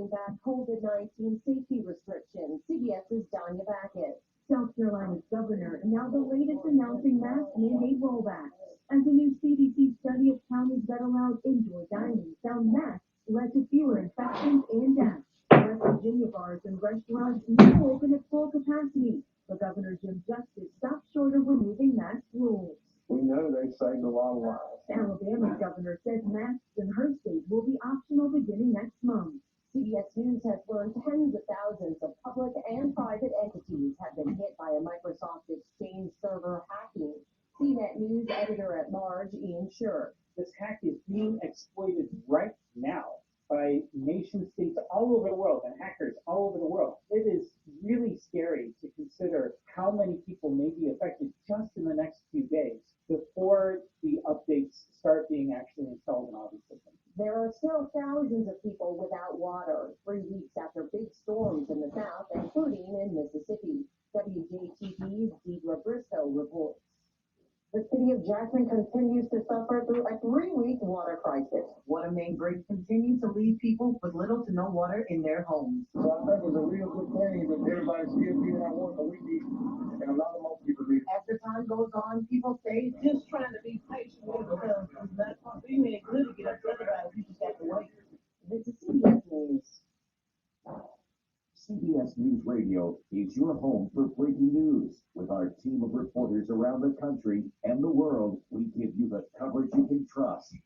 rolling back COVID-19 safety restrictions. CBS's Danya Backus. South Carolina's governor now the latest announcing mask mandate rollback. As a new CDC study of counties that allowed indoor dining found masks led to fewer infections and deaths. West Virginia bars and restaurants now open at full capacity, but Governor Jim Justice stopped short of removing mask rules. We know they saved a lot of lives. Alabama's governor says masks in her state will be optional beginning next month. CBS News has learned tens of thousands of public and private entities have been hit by a Microsoft Exchange server hacking. CNET News editor-at-large Ian Scher. This hack is being exploited right now by nation-states all over the world and hackers all over the world. It is really scary to consider how many people may be affected just in the next few days before the updates start being actually installed in all these systems. There are still thousands of people without water 3 weeks after big storms in the south, including in Mississippi. WJTV's Deidre Briscoe reports. The city of Jackson continues to suffer through a 3-week water crisis. Water main breaks continue to leave people with little to no water in their homes. So I think it's a real good thing that everybody's still getting that water we need, and a lot of more people need. As the time goes on, people say Just trying to be patient with because that's what we may good to get upset about. You just have to wait. This is CBS News. CBS News Radio is your home for breaking news. With our team of reporters around the country and the world, we give you the coverage you can trust.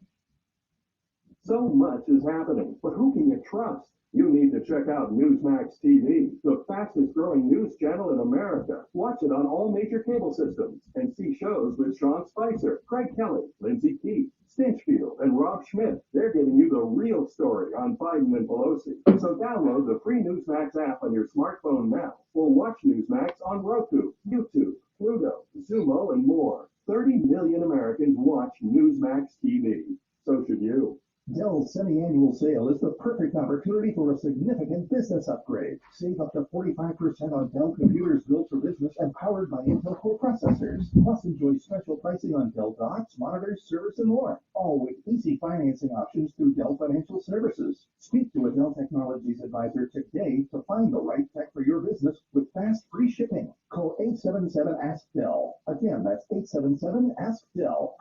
So much is happening, but who can you trust? You need to check out Newsmax TV, the fastest growing news channel in America. Watch it on all major cable systems and see shows with Sean Spicer, Craig Kelly, Lindsay Keith, Stinchfield, and Rob Schmidt. They're giving you the real story on Biden and Pelosi. So download the free Newsmax app on your smartphone now, or watch Newsmax on Roku, YouTube, Pluto, Zumo, and more. 30 million Americans watch Newsmax TV. So should you. Dell's semi-annual sale is the perfect opportunity for a significant business upgrade. Save up to 45% on Dell computers built for business and powered by Intel Core processors. Plus, enjoy special pricing on Dell docks, monitors, servers, and more. All with easy financing options through Dell Financial Services. Speak to a Dell Technologies advisor today to find the right tech for your business with fast free shipping. Call 877-ASK-DELL. Again, that's 877-ASK-DELL.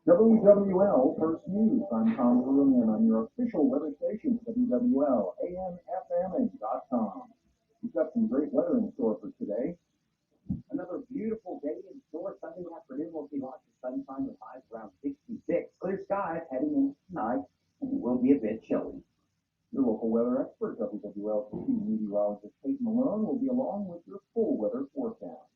WWL First News. I'm Tom Verrillian on your official weather station, WWL, AMFM.com. We've got some great weather in store for today. Another beautiful day in store. Sunday afternoon, we'll see lots of sunshine with highs around 66. Clear skies heading into tonight, and it will be a bit chilly. Your local weather expert, WWL TV meteorologist Kate Malone, will be along with your full weather forecast.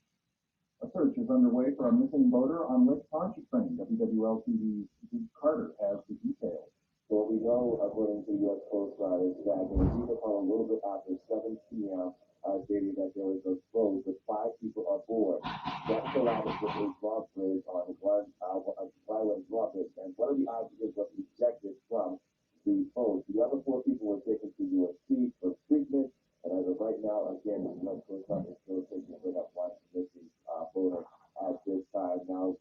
A search is underway for a missing boater on Lake Pontchartrain. WWL TV's Pete Carter has the details. So what we know, according to U.S. Coast Guard, is that there was either from a little bit after 7 p.m. Stating that there was a boat with 5 people aboard. That collided with a drawbridge on one drawbridge, and one of the occupants was ejected from the boat. The other 4 people were taken to USC for treatment, and as of right now, again, the U.S. Coast Guard is still taking care of one missing boater at this time. Now,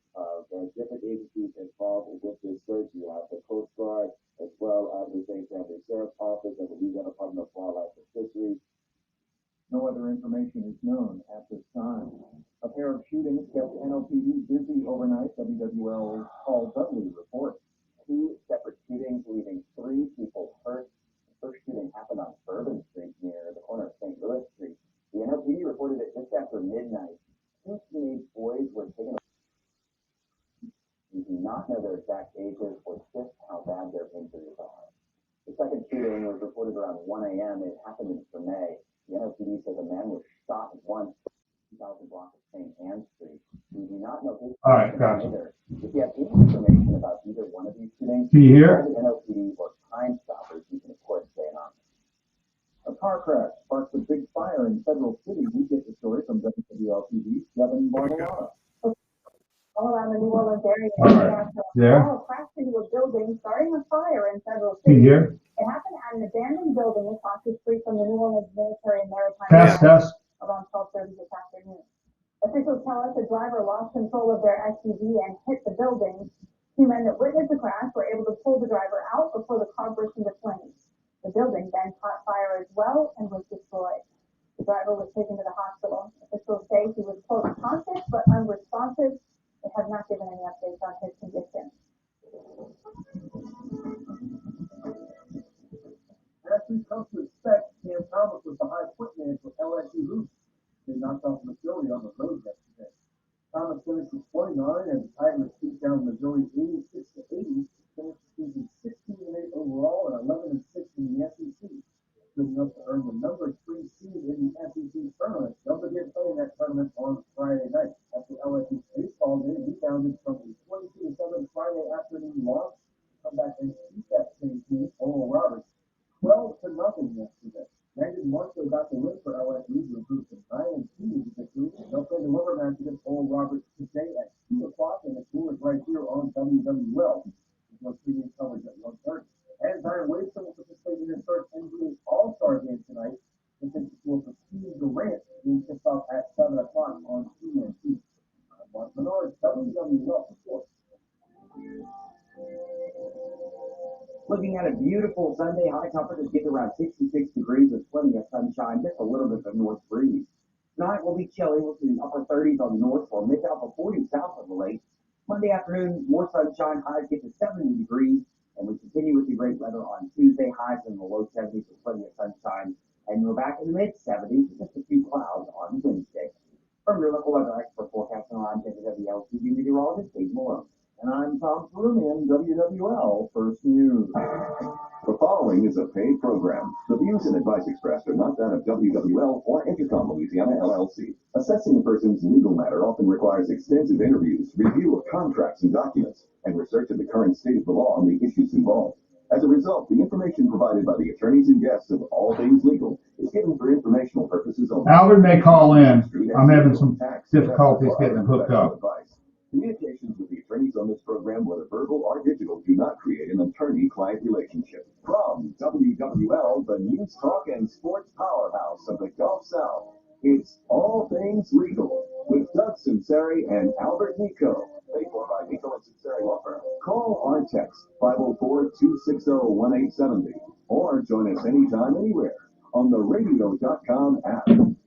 there are different agencies involved with this search. You have the Coast Guard, as well as the St. Family Sheriff's Office and the Louisiana Department of Wildlife and Fisheries. No other information is known at this time. A pair of shootings kept NOPD busy overnight. WWL Paul Dudley reports. 2 separate shootings, leaving 3 people hurt. The first shooting happened on Bourbon Street near the corner of St. Louis Street. The NOPD reported that just after midnight, 2 teenage boys were taken away. We do not know their exact ages or just how bad their injuries are. The second shooting was reported around 1 a.m. It happened in Tremay. The NOPD says a man was shot once 2,000 block of St. Anne Street. We do not know his either. If you have any information about either one of these shootings, can you hear? The NOPD or Crime Stoppers, you can of course stay anonymous. A car crash sparked a big fire in Federal City. We get the story from WWL TV's Devin Bartolata. All around the New Orleans area, crashed into a building, starting a fire in Federal City. It happened at an abandoned building across the street from the New Orleans Military and Maritime Museum around 12:30 this afternoon. Officials tell us the driver lost control of their SUV and hit the building. Two men that witnessed the crash were able to pull the driver out before the car burst into flames. The building then caught fire as well and was destroyed. The driver was taken to the hospital. Officials say he was, quote, conscious but unresponsive. They have not given any updates on his condition. As we've come to expect, Cam Thomas was the high foot man for LSU hoops. They knocked off Missouri on the road yesterday. Thomas finished with 29 and the Tigers beat down Missouri 86-80, finished the season 16-8 overall and 11-6 in the SEC. Good enough to earn the number 3 seed in the SEC tournament. Don't forget playing that tournament on Friday night. After LSU's baseball game rebounded from a 22-7 Friday afternoon loss, come back and beat that same team, Oral Roberts, 12-0 yesterday. Brandon Marshall got the win for LSU to improve to 9-2 victory. They'll play the rubber match against Oral Roberts today at 2 o'clock, and the score is right here on WWL. There's no pregame coverage at 1:30. And Zion Williamson will participate in his first NBA All-Star game tonight. They take the floor for Steve Durant, being kicked off at 7 o'clock on TNT. I'm Mark Menard, WWL Sports. Looking at a beautiful Sunday, high temperatures get around 66 degrees with plenty of sunshine, just a little bit of north breeze. Tonight will be chilly. We'll see upper 30s on the north or mid to upper 40s south of the lake. Monday afternoon, more sunshine, highs get to 70 degrees, and we continue with the great weather on Tuesday, highs in the low 70s with plenty of sunshine, and we're back in the mid 70s with just a few clouds on Wednesday. From your local weather expert forecasting, I'm WWL TV meteorologist Dave Malone. And I'm Tom Perumian, WWL First News. The following is a paid program. The views and advice expressed are not that of WWL or Intercom Louisiana LLC. Assessing a person's legal matter often requires extensive interviews, review of contracts and documents, and research of the current state of the law on the issues involved. As a result, the information provided by the attorneys and guests of All Things Legal is given for informational purposes only. Albert may call in. I'm having some difficulties getting him hooked up. Communications with the attorneys on this program, whether verbal or digital, do not create an attorney-client relationship. From WWL, the news talk and sports powerhouse of the Gulf South, it's All Things Legal with Doug Sunseri and Albert Nicaud. Paid for by Nicaud and Sunseri Law Firm. Call or text 504-260-1870 or join us anytime, anywhere on the radio.com app.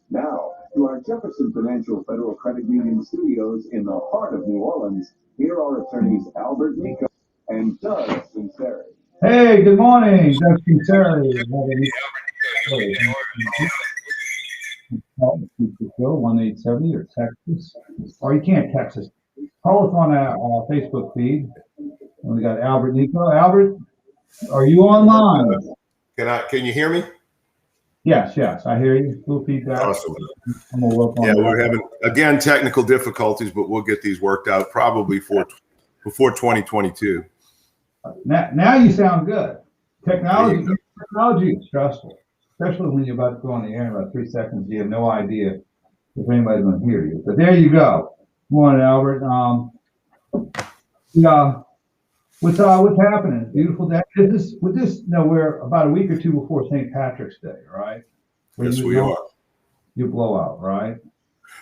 Now, to our Jefferson Financial Federal Credit Union studios in the heart of New Orleans, here are attorneys Albert Nicaud and Doug Sunseri. Hey, good morning, Doug Sunseri. 1-870 or Texas, or you can't text us. Call us on our Facebook feed. And we got Albert Nicaud. Albert, are you online? Can you hear me? Yes, I hear you. Little feedback. Awesome. We're having, again, technical difficulties, but we'll get these worked out probably before 2022. Now you sound good. Technology is stressful, especially when you're about to go on the air in about 3 seconds. You have no idea if anybody's going to hear you. But there you go. Good morning, Albert. What's happening? Beautiful day. We're about a week or two before St. Patrick's Day, right? Yes, we are. You blow out, right?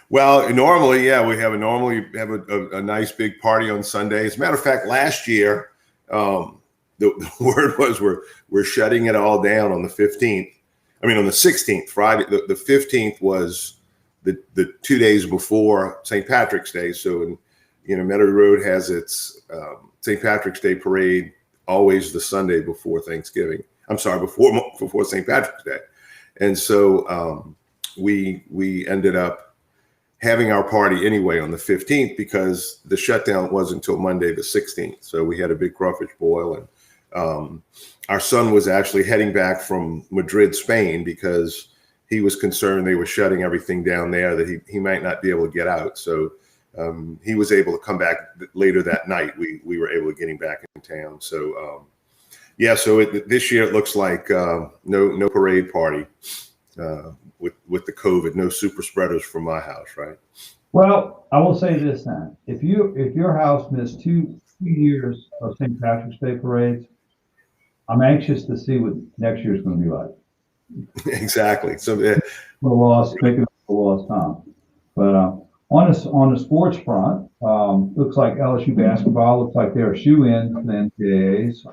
Well, normally, yeah, we have a nice big party on Sunday. As a matter of fact, last year, the word was we're shutting it all down on the 15th. I mean, on the 16th, Friday. The 15th was the 2 days before St. Patrick's Day. So, Metairie Road has its St. Patrick's Day parade always the Sunday before Thanksgiving. I'm sorry, before St. Patrick's Day. And so we ended up having our party anyway on the 15th because the shutdown wasn't until Monday the 16th. So we had a big crawfish boil, and our son was actually heading back from Madrid, Spain, because he was concerned they were shutting everything down there, that he might not be able to get out. So he was able to come back later that night. We were able to get him back in town. So this year it looks like no parade party with the COVID, no super spreaders from my house, right? Well, I will say this then: if your house missed two years of St. Patrick's Day parades, I'm anxious to see what next year's going to be like. Exactly. So making up the lost time. But On the sports front, looks like LSU basketball looks like they're a shoe-in for the NCAAs.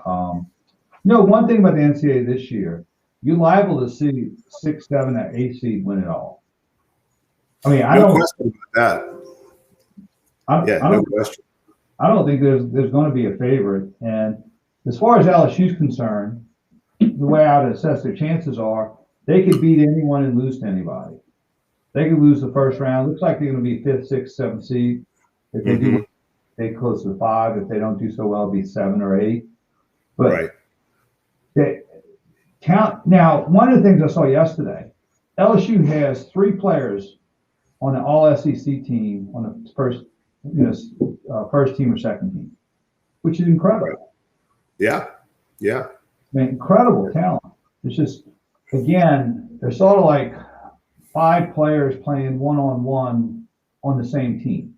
One thing about the NCAA this year, you're liable to see 6, 7, or 8 seed win it all. I mean, no question about that. No question. I don't think there's going to be a favorite. And as far as LSU's concerned, the way I would assess their chances are they could beat anyone and lose to anybody. They could lose the first round. Looks like they're going to be 5th, 6th, 7th seed. If they do, they close to 5. If they don't do so well, it'll be 7 or 8. But they count. Now, one of the things I saw yesterday, LSU has 3 players on an all SEC team on the first team or second team, which is incredible. Yeah. I mean, incredible talent. It's just, again, they're sort of like 5 players playing one-on-one on the same team.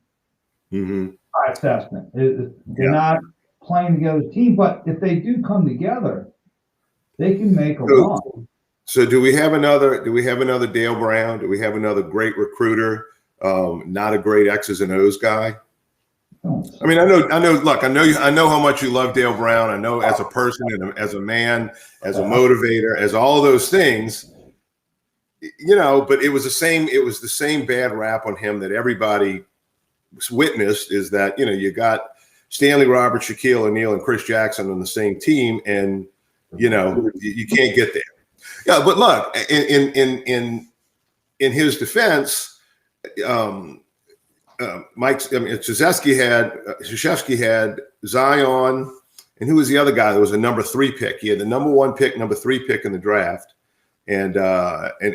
My assessment. They're not playing together as a team, but if they do come together, they can make a run. So do we have another Dale Brown? Do we have another great recruiter? Not a great X's and O's guy? I mean, I know. Look, I know how much you love Dale Brown. I know as a person and as a man, as a motivator, as all those things. But it was the same bad rap on him that everybody witnessed. Is that you got Stanley Roberts, Shaquille O'Neal, and Chris Jackson on the same team, and you can't get there. Yeah, but look, in his defense, Krzyzewski had Zion, and who was the other guy that was a number 3 pick? He had the number 1 pick, number 3 pick in the draft, and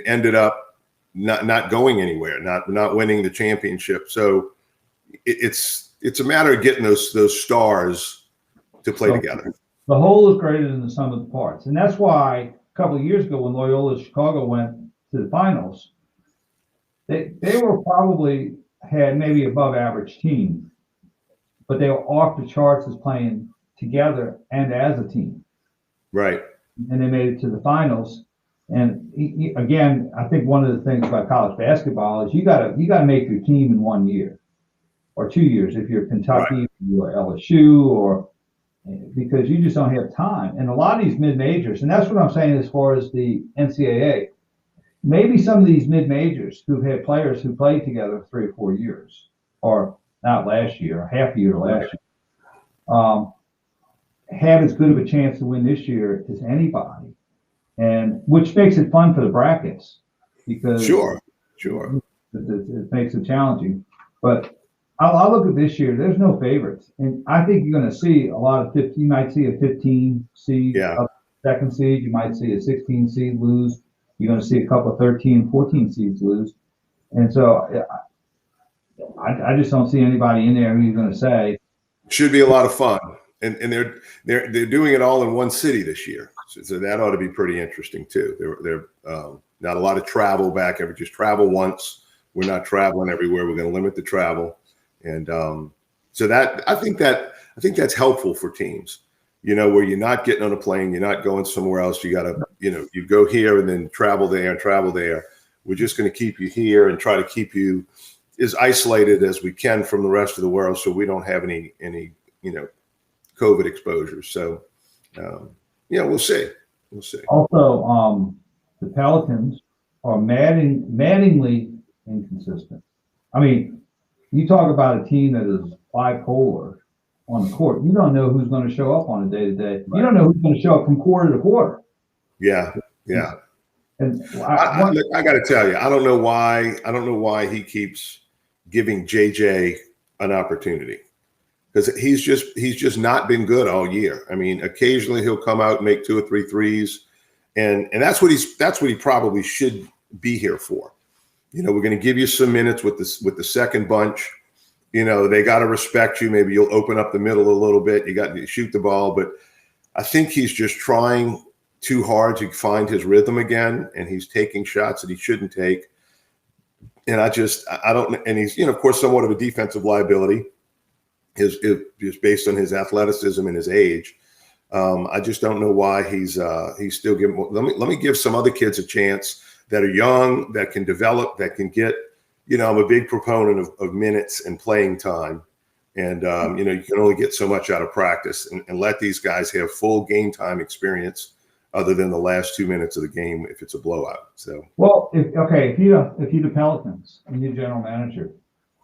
ended up not going anywhere, not winning the championship. So it's a matter of getting those stars to play together. The whole is greater than the sum of the parts, and that's why a couple of years ago when Loyola Chicago went to the finals, they were probably had maybe above average team, but they were off the charts as playing together and as a team. Right. And they made it to the finals. And again, I think one of the things about college basketball is you got to make your team in 1 year or 2 years if you're Kentucky or LSU, or because you just don't have time. And a lot of these mid-majors, and that's what I'm saying as far as the NCAA, maybe some of these mid-majors who've had players who played together 3 or 4 years, or not last year, or half a year last year, have as good of a chance to win this year as anybody, and which makes it fun for the brackets because sure, it makes it challenging. But I'll look at this year. There's no favorites, and I think you're going to see a lot of 15. You might see a 15 seed, second seed. You might see a 16 seed lose. You're going to see a couple of 13, 14 seeds lose, and so I just don't see anybody in there who's going to say should be a lot of fun. And they're doing it all in one city this year, so that ought to be pretty interesting too. They're not a lot of travel back. Ever just travel once. We're not traveling everywhere. We're going to limit the travel. And so that I think that's helpful for teams, where you're not getting on a plane, you're not going somewhere else. You got to, you go here and then travel there and travel there. We're just going to keep you here and try to keep you as isolated as we can from the rest of the world, so we don't have any COVID exposure. So we'll see. Also, the Pelicans are maddeningly inconsistent. I mean, you talk about a team that is bipolar on the court. You don't know who's going to show up on a day-to-day. You don't know who's going to show up from quarter to quarter. Yeah. And I got to tell you, I don't know why he keeps giving JJ an opportunity, because he's just not been good all year. I mean, occasionally he'll come out and make 2 or 3 threes, and that's what he probably should be here for. We're going to give you some minutes with the second bunch. They got to respect you. Maybe you'll open up the middle a little bit. You got to shoot the ball, but I think he's just trying too hard to find his rhythm again, and he's taking shots that he shouldn't take. And I don't. And he's of course somewhat of a defensive liability. Is based on his athleticism and his age. I just don't know why he's still giving. Let me give some other kids a chance that are young, that can develop, that can get I'm a big proponent of minutes and playing time. And, you can only get so much out of practice, and let these guys have full game time experience other than the last 2 minutes of the game if it's a blowout. So, well, if you're the Pelicans and you're general manager,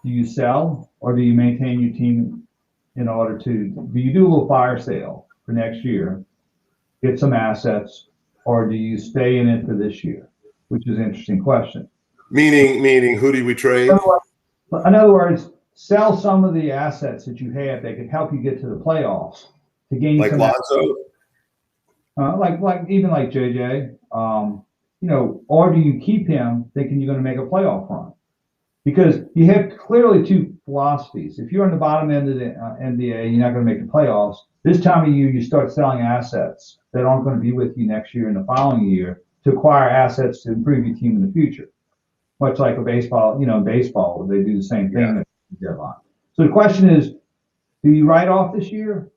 do you sell or do you maintain your team in order to, do you do a little fire sale for next year, get some assets, or do you stay in it for this year? Which is an interesting question. Meaning who do we trade? In other words, sell some of the assets that you have that could help you get to the playoffs to gain like some Lonzo? Like even like JJ, or do you keep him thinking you're going to make a playoff run? Because you have clearly two philosophies. If you're on the bottom end of the NBA, you're not going to make the playoffs. This time of year, you start selling assets that aren't going to be with you next year and the following year to acquire assets to improve your team in the future. Much like a baseball, in baseball, they do the same thing at the deadline. So the question is, do you write off this year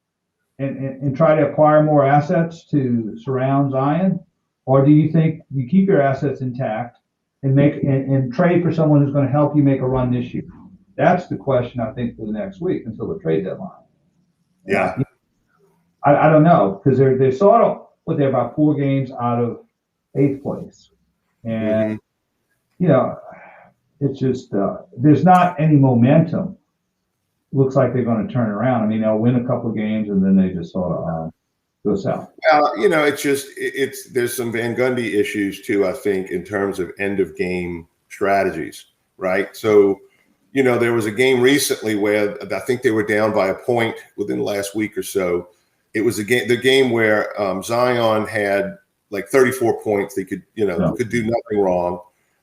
and try to acquire more assets to surround Zion? Or do you think you keep your assets intact and and trade for someone who's going to help you make a run this year? That's the question, I think, for the next week until the trade deadline. Yeah. I don't know, because they're sort of, they're about 4 games out of 8th place. And, it's just, there's not any momentum. Looks like they're going to turn around. I mean, they'll win a couple of games and then they just sort of go south. Well, there's some Van Gundy issues too, I think, in terms of end of game strategies, right? So, there was a game recently where I think they were down by a point within the last week or so. It was the game where Zion had like 34 points. They could do nothing wrong.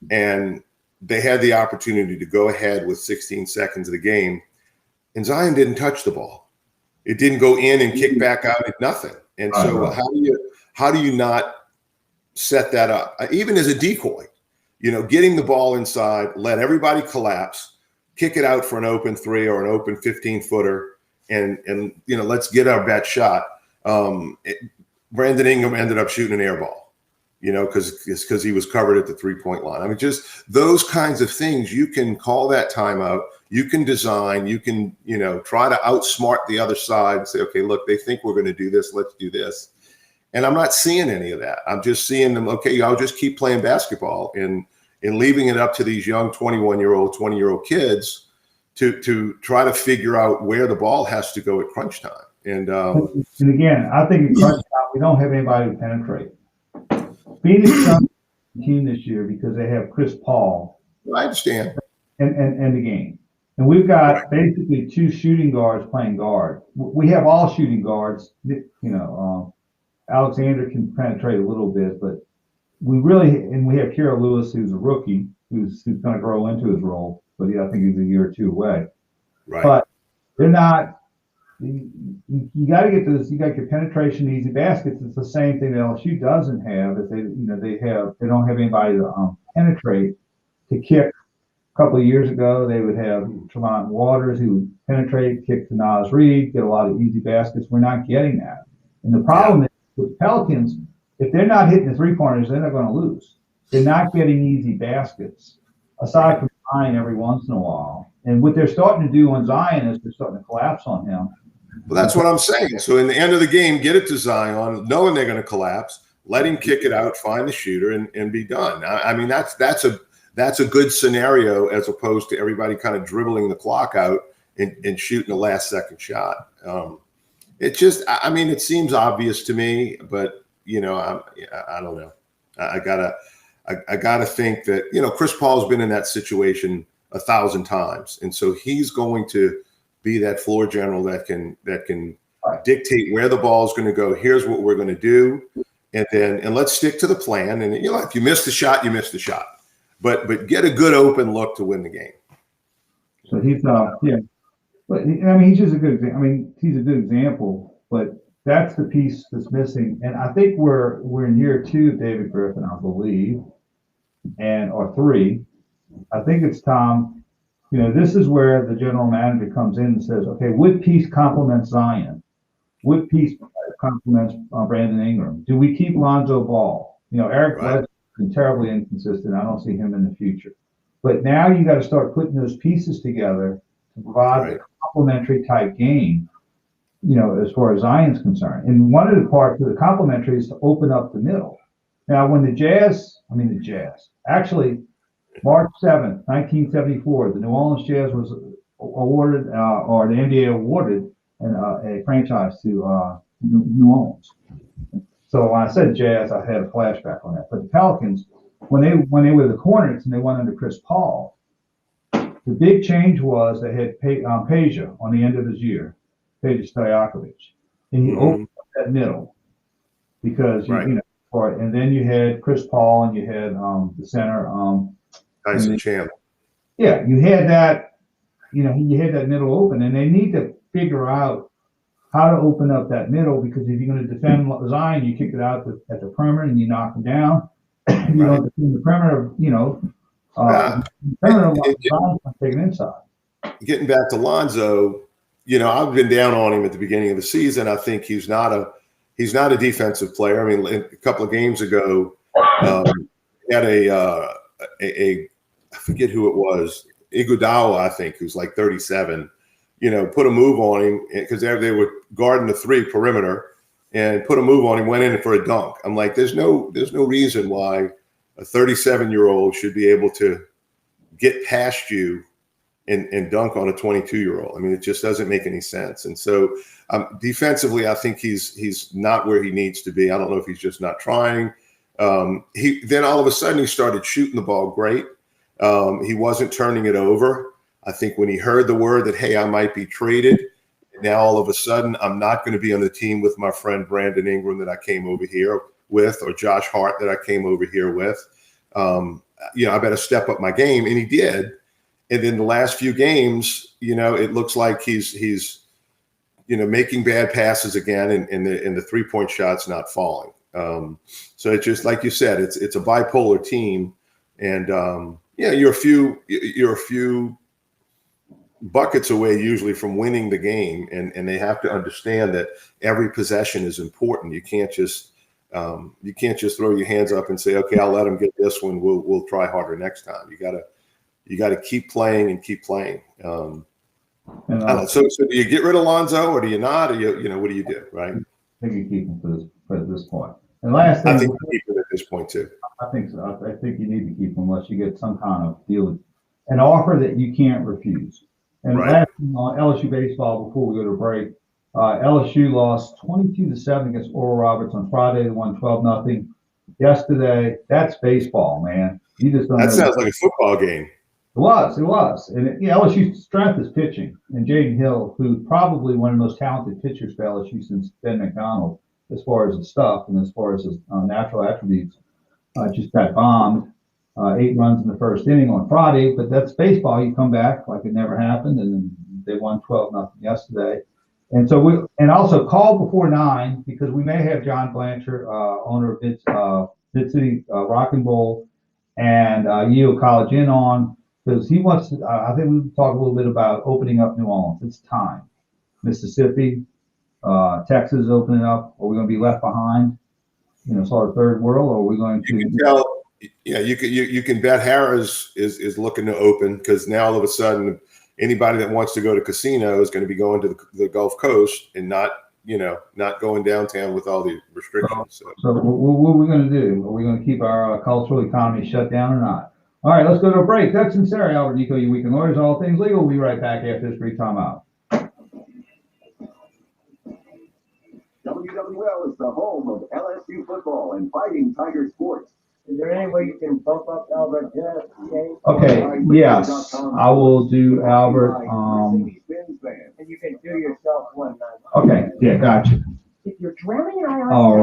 And they had the opportunity to go ahead with 16 seconds of the game. And Zion didn't touch the ball. It didn't go in and kick back out at nothing. And so how do you not set that up? Even as a decoy, getting the ball inside, let everybody collapse, kick it out for an open 3 or an open 15-footer, and let's get our bet shot. Brandon Ingram ended up shooting an air ball, because he was covered at the 3-point line. I mean, just those kinds of things, you can call that timeout. You can design, you can, try to outsmart the other side and say, okay, look, they think we're going to do this. Let's do this. And I'm not seeing any of that. I'm just seeing them, okay, I'll just keep playing basketball and leaving it up to these young 21-year-old, 20-year-old kids to try to figure out where the ball has to go at crunch time. And again, I think at crunch time, we don't have anybody to penetrate. Phoenix Suns team this year because they have Chris Paul. I understand. And the game. And we've got basically 2 shooting guards playing guard. We have all shooting guards. Alexander can penetrate a little bit, but we have Kira Lewis, who's a rookie, who's going to grow into his role, but I think he's a year or 2 away. Right. But they're not. You got to get this. You got to get penetration, easy baskets. It's the same thing that LSU doesn't have. Is they don't have anybody to penetrate to kick. A couple of years ago, they would have Tremont Waters who would penetrate, kick to Nas Reed, get a lot of easy baskets. We're not getting that. And the problem is with the Pelicans, if they're not hitting the 3-pointers, they're not going to lose. They're not getting easy baskets, aside from Zion every once in a while. And what they're starting to do on Zion is they're starting to collapse on him. Well, that's what I'm saying. So in the end of the game, get it to Zion, knowing they're going to collapse, let him kick it out, find the shooter, and be done. I mean, that's a good scenario as opposed to everybody kind of dribbling the clock out and shooting a last-second shot. It seems obvious to me, but I don't know. I gotta think that Chris Paul's been in that situation 1,000 times, and so he's going to be that floor general that can dictate where the ball is going to go. Here's what we're going to do, and let's stick to the plan. And if you miss the shot, you miss the shot. But get a good open look to win the game. So he's but he's just a good. He's a good example. But that's the piece that's missing. And I think we're in year 2 of David Griffin, I believe, or 3. I think it's Tom. This is where the general manager comes in and says, okay, what piece complements Zion? What piece complements Brandon Ingram? Do we keep Lonzo Ball? Eric Bledsoe has been terribly inconsistent. I don't see him in the future. But now you got to start putting those pieces together to provide a complementary type game, as far as Zion's concerned. And one of the parts of the complementary is to open up the middle. Now, when actually, March 7th, 1974, the New Orleans Jazz was awarded, or the NBA awarded a franchise to New Orleans. So when I said Jazz, I had a flashback on that. But the Pelicans, when they were the Hornets and they went under Chris Paul, the big change was they had Peja on the end of his year, Peja Stojakovic, and he opened up that middle because and then you had Chris Paul and you had the center Tyson Chandler. Yeah, you had that. You had that middle open, and they need to figure out how to open up that middle, because if you're going to defend Zion, you kick it out at the perimeter and you knock him down. If you don't defend the perimeter, take it inside. Getting back to Lonzo, I've been down on him at the beginning of the season. I think he's not a defensive player. I mean, a couple of games ago, he had I forget who it was, Iguodala, I think, who's like 37. Put a move on him because they were guarding the 3 perimeter, and put a move on him, went in for a dunk. I'm like, there's no reason why a 37-year-old should be able to get past you and dunk on a 22-year-old. I mean, it just doesn't make any sense. And so defensively, I think he's not where he needs to be. I don't know if he's just not trying. Then all of a sudden he started shooting the ball great. He wasn't turning it over. I think when he heard the word that, hey, I might be traded, now all of a sudden I'm not going to be on the team with my friend Brandon Ingram that I came over here with, or Josh Hart that I came over here with. I better step up my game, and he did. And then the last few games, it looks like he's making bad passes again, and the 3-point shot's not falling. So it's just like you said, it's a bipolar team, and you're a few buckets away usually from winning the game, and they have to understand that every possession is important. You can't just throw your hands up and say, okay, I'll let them get this one. We'll try harder next time. You gotta keep playing and keep playing. I don't know. So do you get rid of Lonzo, or do you not? Or what do you do? Right? I think you keep him at this point. And last thing, I think you keep him at this point too. I think so. I think you need to keep him unless you get some kind of deal, an offer that you can't refuse. And last thing on LSU baseball before we go to break, LSU lost 22-7 against Oral Roberts on Friday. They won 12-0 yesterday. That's baseball, man. You just don't know. That sounds like a football game. It was. And LSU's strength is pitching. And Jaden Hill, who's probably one of the most talented pitchers for LSU since Ben McDonald, as far as his stuff and as far as his natural attributes, just got bombed. 8 runs in the first inning on Friday, but that's baseball. You come back like it never happened, and then they won 12-0 yesterday. And so also call before 9, because we may have John Blanchard, owner of Mid City Rock and Roll, and Yale College in on, because he wants to. I think we talk a little bit about opening up New Orleans. It's time. Mississippi, Texas opening up. Are we going to be left behind? Sort of third world, or are we going to? You can tell. Yeah, you can bet Harrah's is looking to open, because now all of a sudden anybody that wants to go to casino is going to be going to the Gulf Coast and not going downtown with all the restrictions. So what are we going to do? Are we going to keep our cultural economy shut down or not? All right, let's go to a break. Doug Sunseri, Albert Nicaud, your weekend lawyers, all things legal. We'll be right back after this brief timeout. WWL is the home of LSU football and Fighting Tiger sports. Is there any way you can bump up Albert? Okay, yes, I will do Albert. And you can do yourself one night. Okay, yeah, gotcha. If you're drowning in IRS, All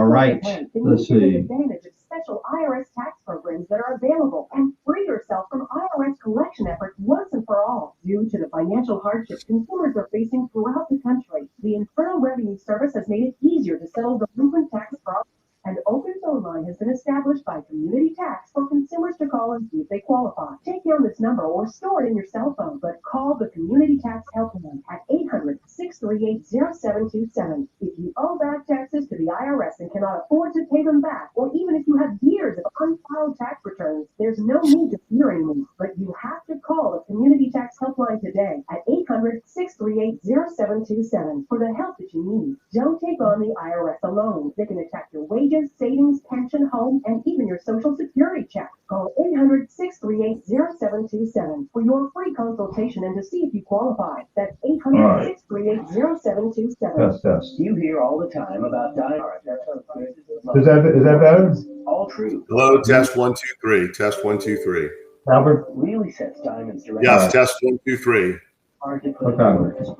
right. Let's see. Take advantage of special IRS tax programs that are available and free yourself from IRS collection efforts once and for all. Due to the financial hardship consumers are facing throughout the country, the Internal Revenue Service has made it easier to settle delinquent tax fraud. And Open phone line has been established by Community Tax for consumers to call and see if they qualify. Take down this number or store it in your cell phone, but call the Community Tax Helpline at 800-6 800-638-0727. If you owe back taxes to the IRS and cannot afford to pay them back, or even if you have years of unfiled tax returns, there's no need to fear anymore. But you have to call the Community Tax Helpline today at 800-638-0727 for the help that you need. Don't take on the IRS alone. They can attack your wages, savings, pension, home, and even your Social Security check. Call 800-638-0727 for your free consultation and to see if you qualify. That's 800-638-0727. Test. You hear all the time about diet. Is that better? All true. Hello, test 1 2 3. Test 1 2 3. Albert? Really sets diamonds direct. Yes, test 1 2 3. Hard to put Okay. words.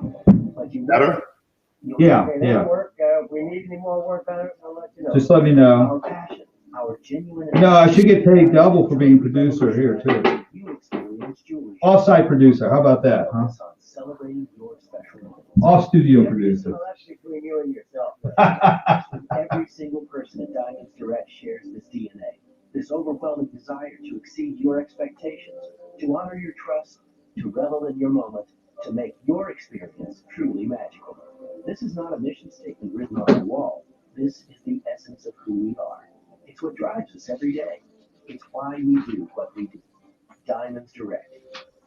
But you Better? Yeah, okay, yeah. that'll work. If we need any more work on it, I'll let you know. Just let me know. Our passion, our genuine. No, I should get paid double for being producer here too. You experience jewelry. Off-site producer, how about that, huh? On celebrating your special. Off studio producer. Well, that's between you and yourself. Every single person at Diamonds Direct shares this DNA. This overwhelming desire to exceed your expectations, to honor your trust, to revel in your moment, to make your experience truly magical. This is not a mission statement written on the wall. This is the essence of who we are. It's what drives us every day. It's why we do what we do. Diamonds Direct.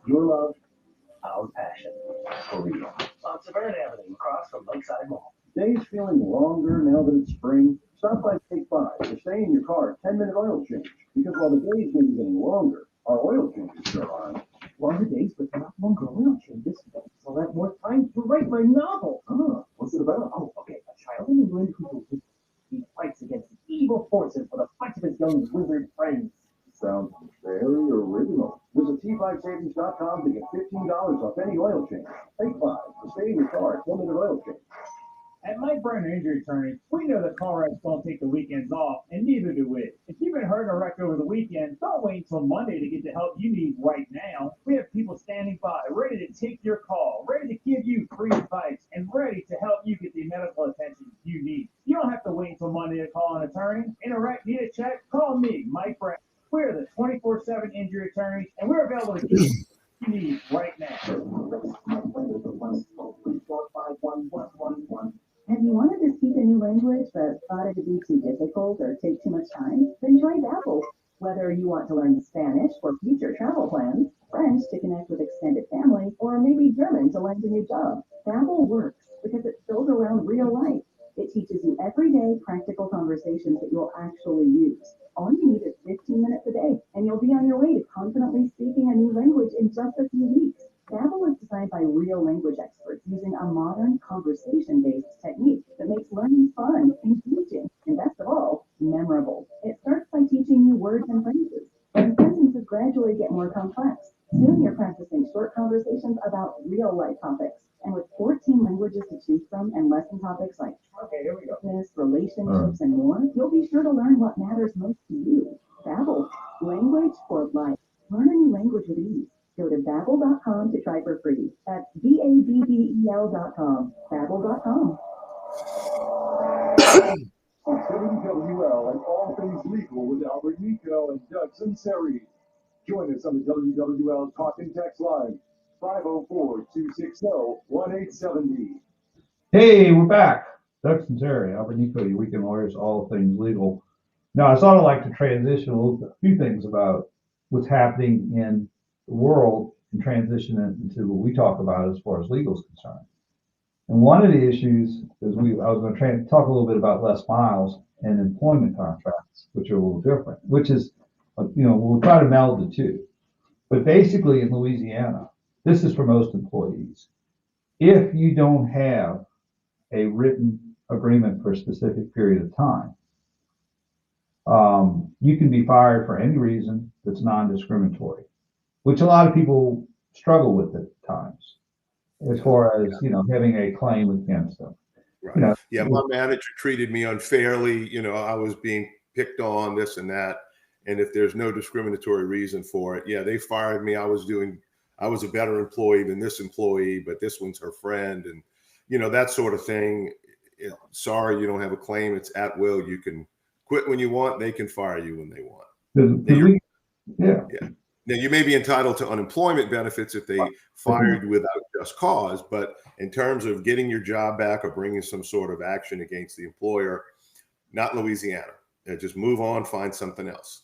Your love, our passion. For real. On Severn Avenue, across from Lakeside Mall. Days feeling longer now that it's spring? Stop by Take 5 to stay in your car 10-minute oil change. Because while the days may be getting longer, our oil changes still aren't. Longer days, but not longer oil changes. So I'll have more time to write my novel. What's it about? Oh, okay. A child in England he fights against evil forces with a bunch of his young wizard friends. Sounds very original. Visit T5Savings.com to get $15 off any oil change. Take 5 to stay in your car 10-minute oil change. At Mike Brenner Injury Attorneys, we know that car wrecks don't take the weekends off, and neither do we. If you've been hurt in a wreck over the weekend, don't wait until Monday to get the help you need right now. We have people standing by, ready to take your call, ready to give you free advice, and ready to help you get the medical attention you need. You don't have to wait until Monday to call an attorney. In a wreck, need a check? Call me, Mike Brenner. We're the 24/7 injury attorneys, and we're available to give you what you need right now. Have you wanted to speak a new language but thought it would be too difficult or take too much time? Then try Babbel. Whether you want to learn Spanish for future travel plans, French to connect with extended family, or maybe German to land a new job, Babbel works because it's built around real life. It teaches you everyday practical conversations that you'll actually use. All you need is 15 minutes a day, and you'll be on your way to confidently speaking a new language in just a few weeks. Babbel is designed by real language experts using a modern conversation-based technique that makes learning fun, engaging, and best of all, memorable. It starts by teaching you words and phrases, and sentences gradually get more complex. Soon you're practicing short conversations about real-life topics. And with 14 languages to choose from and lesson topics like business, relationships, and more, you'll be sure to learn what matters most to you. Babbel, language for life. Learn a new language with ease. Go to Babbel.com to try for free. That's Babbel.com. Babbel.com. WWL and all things legal with Albert Nicaud and Doug Sunseri. Join us on the WWL Talk and Text Line, 504-260-1870. Hey, we're back. Doug Sunseri, Albert Nicaud, your weekend lawyers, all things legal. Now, I sort of like to transition a few things about what's happening in the world and transition into what we talk about as far as legal is concerned. And one of the issues is I was going to talk a little bit about Les Miles and employment contracts, which are a little different, which is, we'll try to meld the two. But basically in Louisiana, this is for most employees. If you don't have a written agreement for a specific period of time, you can be fired for any reason that's non-discriminatory, which a lot of people struggle with at times, as far as, having a claim against them. Right. Yeah, my manager treated me unfairly. I was being picked on, this and that. And if there's no discriminatory reason for it, they fired me. I was a better employee than this employee, but this one's her friend. And, that sort of thing. Sorry, you don't have a claim. It's at will. You can quit when you want. They can fire you when they want. Now, you may be entitled to unemployment benefits if they fired you without just cause, but in terms of getting your job back or bringing some sort of action against the employer, not Louisiana. Just move on, find something else.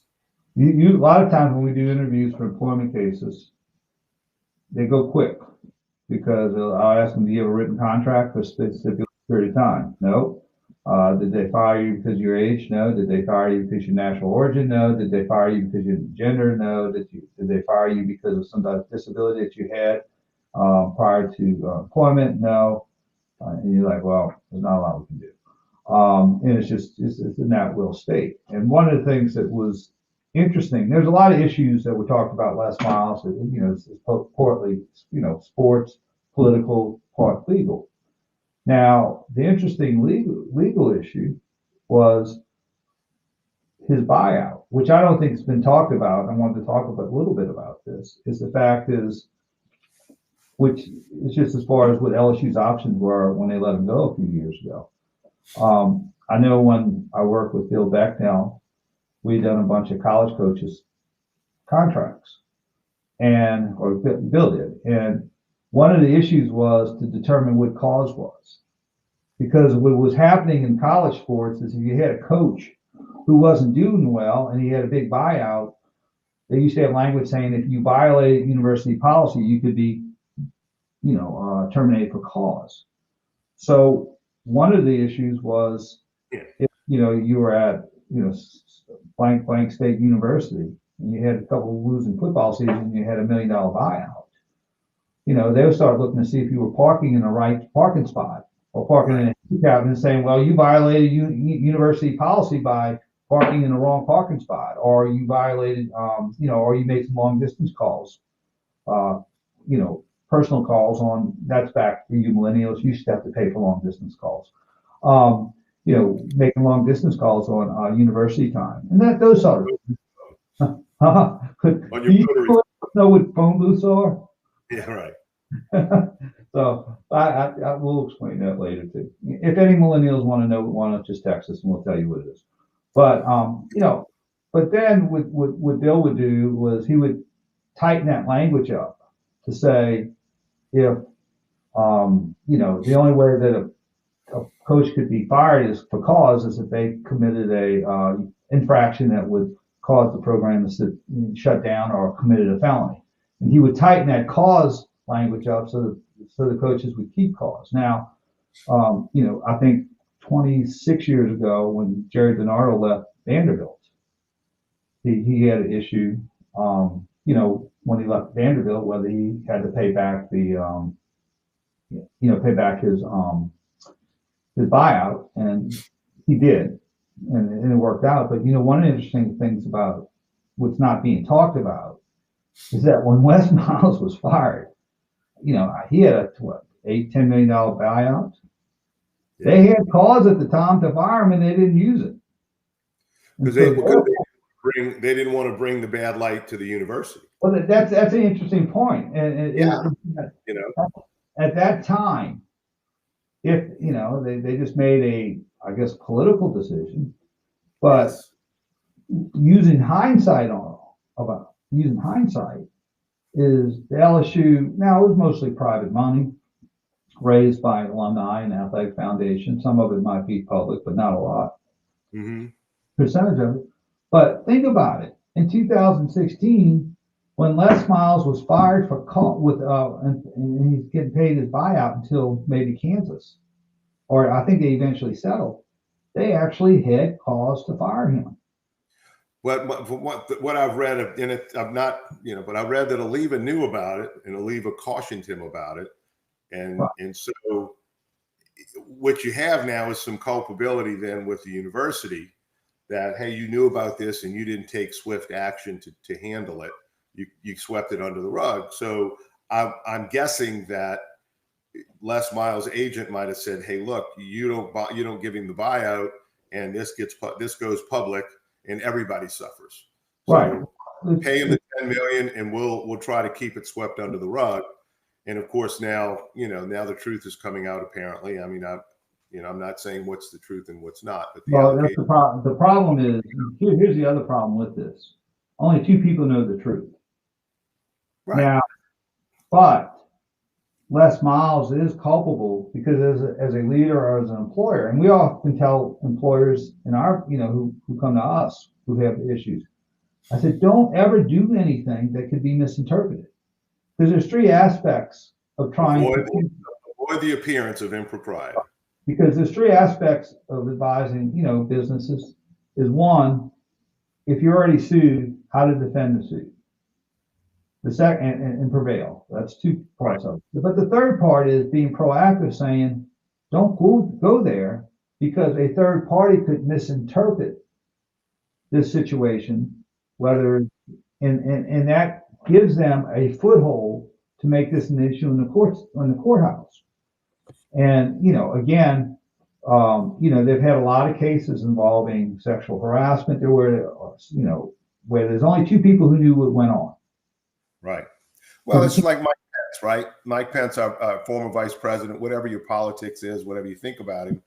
A lot of times when we do interviews for employment cases, they go quick because I'll ask them, do you have a written contract for a stipulated period of time? No. Did they fire you because of your age? No. Did they fire you because of your national origin? No. Did they fire you because of your gender? No. Did they fire you because of some type of disability that you had prior to employment? No. And you're like, well, there's not a lot we can do. And it's an at-will state. And one of the things that was interesting, there's a lot of issues that we talked about last mile. So, it's partly, sports, political, part legal. Now, the interesting legal issue was his buyout, which I don't think has been talked about. I wanted to talk a little bit about this. Which is just as far as what LSU's options were when they let him go a few years ago. I know when I worked with Bill Becknell, we'd done a bunch of college coaches contracts, or Bill did. And one of the issues was to determine what cause was. Because what was happening in college sports is if you had a coach who wasn't doing well and he had a big buyout, they used to have language saying if you violated university policy, you could be, terminated for cause. So one of the issues was if, you were at, blank state university and you had a couple of losing football seasons and you had $1 million buyout, they would start looking to see if you were parking in the right parking spot or parking in a handicap and saying, well, you violated university policy by parking in the wrong parking spot, or you violated, or you made some long distance calls, personal calls on, that's back for you millennials, you used to have to pay for long distance calls. Making long distance calls on university time. And those sort of do you know what phone booths are? Yeah, right. So I will explain that later too. If any millennials want to know, why not just text us and we'll tell you what it is. But but then what Bill would do was he would tighten that language up to say if the only way that a coach could be fired is for cause is if they committed a infraction that would cause the program to shut down or committed a felony. And he would tighten that cause language up so the coaches would keep cause. Now, I think 26 years ago when Jerry DiNardo left Vanderbilt, he had an issue, when he left Vanderbilt, whether he had to pay back his buyout, and he did, and it worked out. But one of the interesting things about what's not being talked about is that when Wes Miles was fired, he had a $8-10 million buyout. They had cause at the time to fire him, and they didn't use it because they didn't want to bring the bad light to the university. Well, that's an interesting point, and at that time, if they just made I guess political decision, but using hindsight is the LSU, now it was mostly private money raised by alumni and athletic foundation. Some of it might be public, but not a lot. Percentage of it. But think about it. In 2016, when Les Miles was fired for and he's getting paid his buyout until maybe Kansas, or I think they eventually settled, they actually had cause to fire him. What I've read in it, I've not, but I read that Oliva knew about it and Oliva cautioned him about it. And so what you have now is some culpability then with the university that, hey, you knew about this and you didn't take swift action to handle it. You swept it under the rug. So I'm guessing that Les Miles' agent might have said, hey, look, you don't give him the buyout and this goes public and everybody suffers. So right. Pay him the $10 million and we'll try to keep it swept under the rug. And of course now the truth is coming out apparently. I mean, I'm not saying what's the truth and what's not, but that's the problem. The problem is, here's the other problem with this. Only two people know the truth. Right. Now, but Les Miles is culpable because as a leader or as an employer, and we often tell employers in our, who come to us who have issues, I said, don't ever do anything that could be misinterpreted. Because there's three aspects of trying to avoid the appearance of impropriety. Because there's three aspects of advising, businesses. Is one, if you're already sued, how to defend the suit. The second, and prevail. That's two parts of it. But the third part is being proactive, saying, don't go there because a third party could misinterpret this situation, whether, and that gives them a foothold to make this an issue in the courthouse. And, again, they've had a lot of cases involving sexual harassment there where there's only two people who knew what went on. Right. Well, it's like Mike Pence, right? Mike Pence, our former vice president, whatever your politics is, whatever you think about him,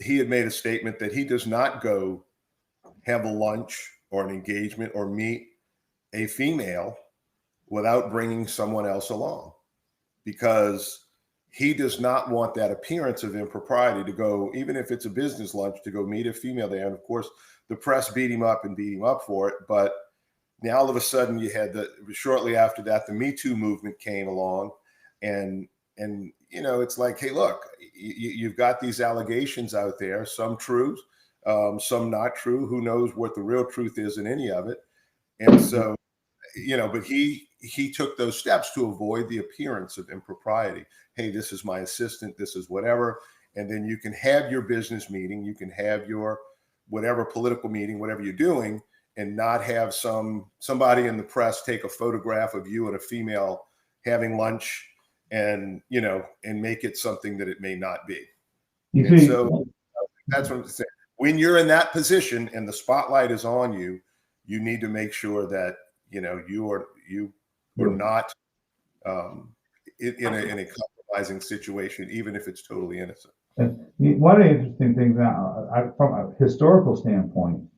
he had made a statement that he does not go have a lunch or an engagement or meet a female without bringing someone else along, because he does not want that appearance of impropriety to go, even if it's a business lunch, to go meet a female there. And of course, the press beat him up for it. But now all of a sudden you had shortly after that, the Me Too movement came along, and it's like, hey, look, you've got these allegations out there, some true, some not true. Who knows what the real truth is in any of it? And so, but he took those steps to avoid the appearance of impropriety. Hey, this is my assistant, this is whatever. And then you can have your business meeting, you can have your whatever political meeting, whatever you're doing, and not have somebody in the press take a photograph of you and a female having lunch and make it something that it may not be. So that's what I'm saying. When you're in that position and the spotlight is on you, you need to make sure that you are not in a compromising situation, even if it's totally innocent. One of the interesting things from a historical standpoint,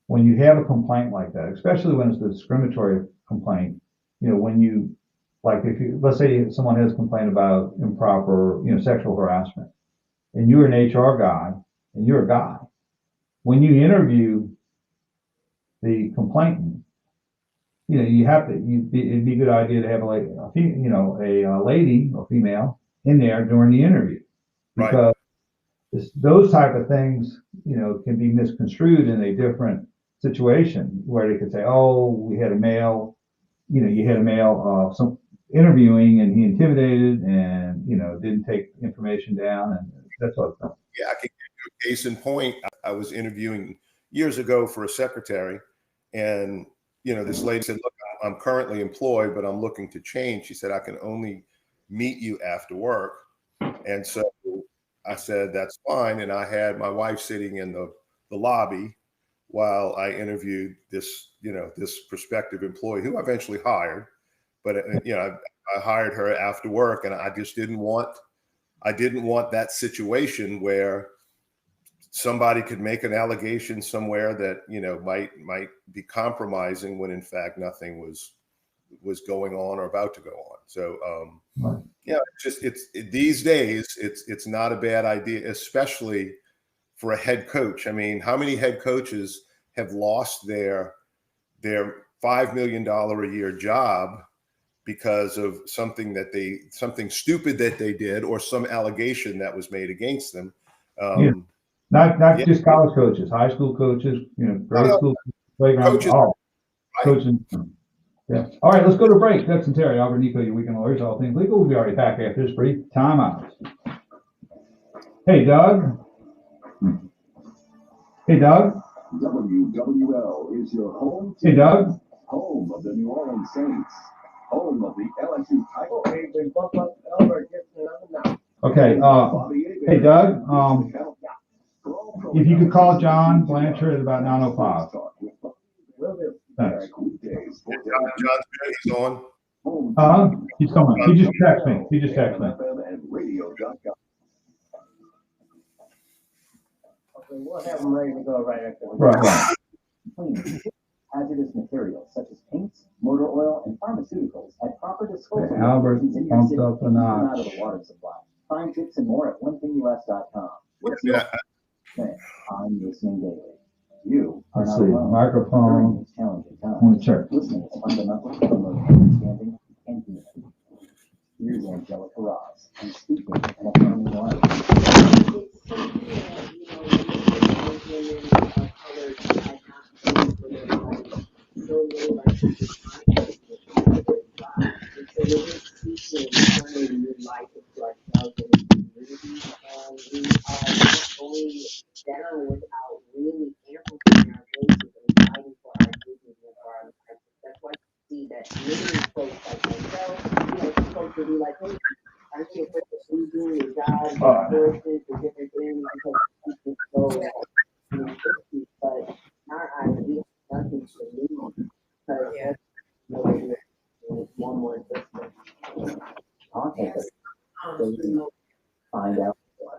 when you have a complaint like that, especially when it's a discriminatory complaint, let's say someone has a complaint about improper, sexual harassment, and you're an HR guy and you're a guy, when you interview the complainant, it'd be a good idea to have a lady or female in there during the interview, because those type of things, can be misconstrued in a different situation where they could say, oh, we had a male, you had a male some interviewing and he intimidated and, didn't take information down and that sort of thing. Yeah, I can give you a case in point. I was interviewing years ago for a secretary, and this lady said, look, I'm currently employed, but I'm looking to change. She said, I can only meet you after work. And so I said, that's fine. And I had my wife sitting in the lobby while I interviewed this prospective employee who I eventually hired. But, I hired her after work, and I just didn't want that situation where somebody could make an allegation somewhere that might be compromising when in fact nothing was going on or about to go on. So these days it's not a bad idea, especially for a head coach. I mean, how many head coaches have lost their $5 million a year job because of something stupid that they did, or some allegation that was made against them? Not just college coaches, high school coaches, grade school, playground, coaches. All coaches. Yeah. All right, let's go to break. Doug Sunseri, Albert Nicaud, your weekend lawyers, all things legal. We'll be already back after this brief timeout. Hey, Doug. Hey, Doug. WWL is your home team. Hey, Doug. Home of the New Orleans Saints. Home of the LSU title. Okay. Hey, Doug. If you could call John Blanchard at about 9:05. Thanks. He's on. He's coming. He just texted me. Okay, we'll have him ready to go right after. Right. hazardous materials such as paints, motor oil, and pharmaceuticals at proper disposal Okay, Albert locations in your bumped city up a and keep them out of notch. the water supply. Find tips and more at onethingus.com. What's your thing? I'm listening daily. You are Let's not see, alone. During microphone. these challenging I'm times, gonna check. listening is fundamental to promoting understanding and community. Here's Angelica Ross, and speaking and affirming life. It's something that, those women of color had not been for their lives. So little like and so we're just seeking turning new life into ourselves and community. And we are not going down without really amplifying our voices and fighting for our dignity and for our lives. That's why you see that many folks like myself, some folks will be like, hey, aren't you afraid of losing your job, your choices, your different things because people so but in our eyes, we have nothing to lose because that's one more system. Contact us. Find out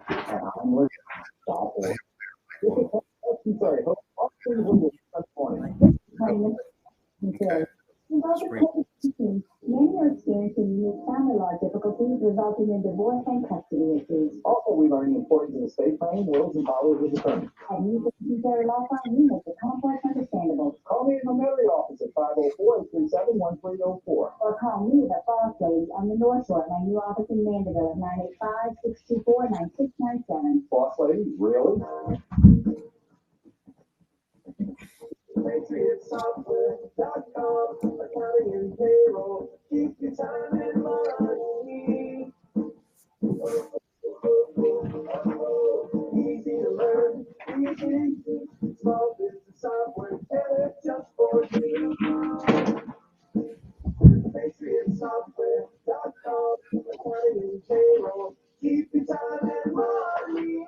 at imlistening.org. I'm sorry, Many are experiencing unique family law difficulties resulting in divorce and custody issues. Also, we learn the importance of estate planning, wills, and powers of attorney. At Nicaud Law Firm, we make the complex understandable. Call me in my notary office at 504-837-1304. Or call me, the boss lady, on the North Shore at my new office in Mandeville at 985-624-9697. Boss lady, really? PatriotSoftware.com, accounting and payroll, keep your time and money. Easy to learn, easy to use, small business software, tailored just for you. PatriotSoftware.com, accounting and payroll, keep your time and money.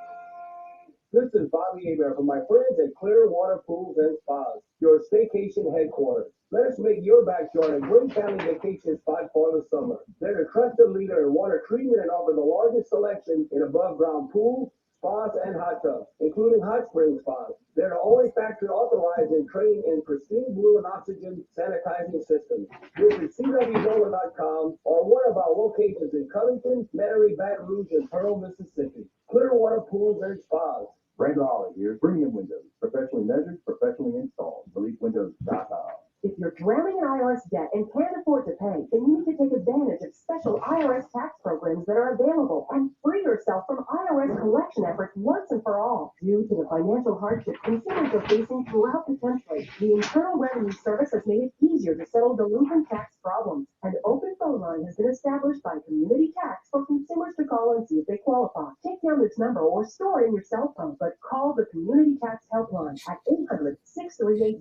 This is Bobby Abraham from my friends at Clearwater Pools and Spas, your staycation headquarters. Let us make your backyard a great family vacation spot for the summer. They're a trusted leader in water treatment and offer the largest selection in above-ground pools, spas, and hot tubs, including hot spring spas. They're the only factory authorized and trained in pristine blue and oxygen sanitizing systems. Visit cwroller.com or one of our locations in Covington, Metairie, Baton Rouge, and Pearl, Mississippi. Clearwater Pools and Spas. Brad Lawley here, Premium Windows, professionally measured, professionally installed. EliteWindows.com. If you're drowning in IRS debt and can't afford to pay, then you need to take advantage of special IRS tax programs that are available and free yourself from IRS collection efforts once and for all. Due to the financial hardship consumers are facing throughout the country, the Internal Revenue Service has made it easier to settle delinquent tax problems. An open phone line has been established by Community Tax for consumers to call and see if they qualify. Take down this number or store it in your cell phone, but call the Community Tax Helpline at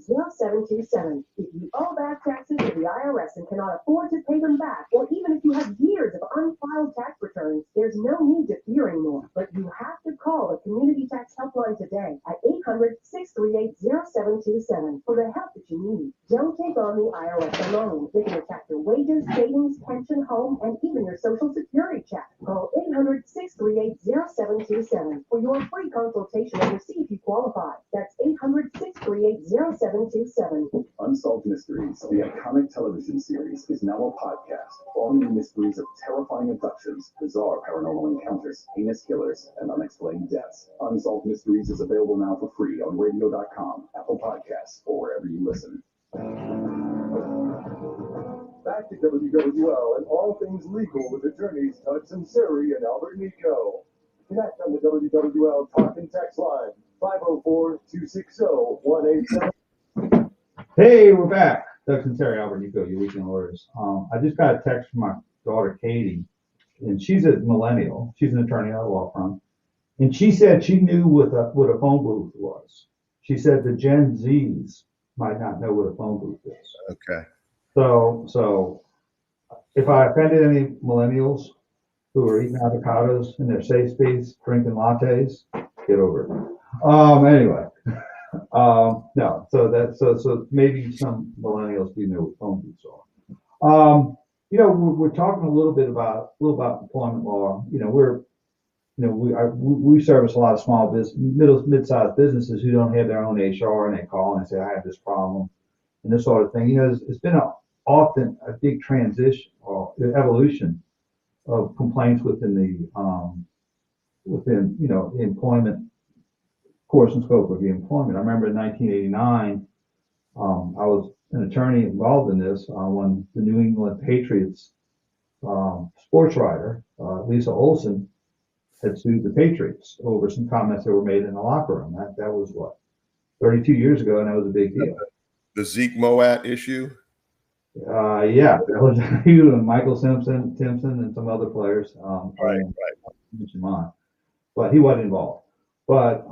800-638-0727. If you owe back taxes to the IRS and cannot afford to pay them back, or even if you have years of unfiled tax returns, there's no need to fear anymore. But you have to call the Community Tax Helpline today at 800-638-0727 for the help that you need. Don't take on the IRS alone. They can attack your wages, savings, pension, home, and even your Social Security check. Call 800-638-0727 for your free consultation and to see if you qualify. That's 800-638-0727. Unsolved Mysteries, the iconic television series, is now a podcast. All new mysteries of terrifying abductions, bizarre paranormal encounters, heinous killers, and unexplained deaths. Unsolved Mysteries is available now for free on radio.com, Apple Podcasts, or wherever you listen. Back to WWL and all things legal with attorneys Sunseri and Albert Nicaud. Connect on the WWL Talk and Text line, 504-260-187. Hey, we're back. Doug Sunseri, Albert Nicaud, your weekend lawyers. I just got a text from my daughter, Katie, and she's a millennial. She's an attorney at a law firm. And she said she knew what a phone booth was. She said the Gen Zs might not know what a phone booth is. Okay. So if I offended any millennials who are eating avocados in their safe space, drinking lattes, get over it. Anyway. No, so maybe some millennials do know what phone booths are. We're talking a little bit about employment law. We service a lot of small business, mid-sized businesses who don't have their own HR, and they call and they say, I have this problem. and this sort of thing. You know, it's been often a big transition or evolution of complaints within the employment course and scope of the employment. I remember in 1989, I was an attorney involved in this when the New England Patriots sports writer, Lisa Olson, had sued the Patriots over some comments that were made in the locker room. That was what, 32 years ago, and that was a big deal. The Zeke Moat issue? Yeah, that was you and Michael Timpson, and some other players. Right. Mention mine, but he wasn't involved. But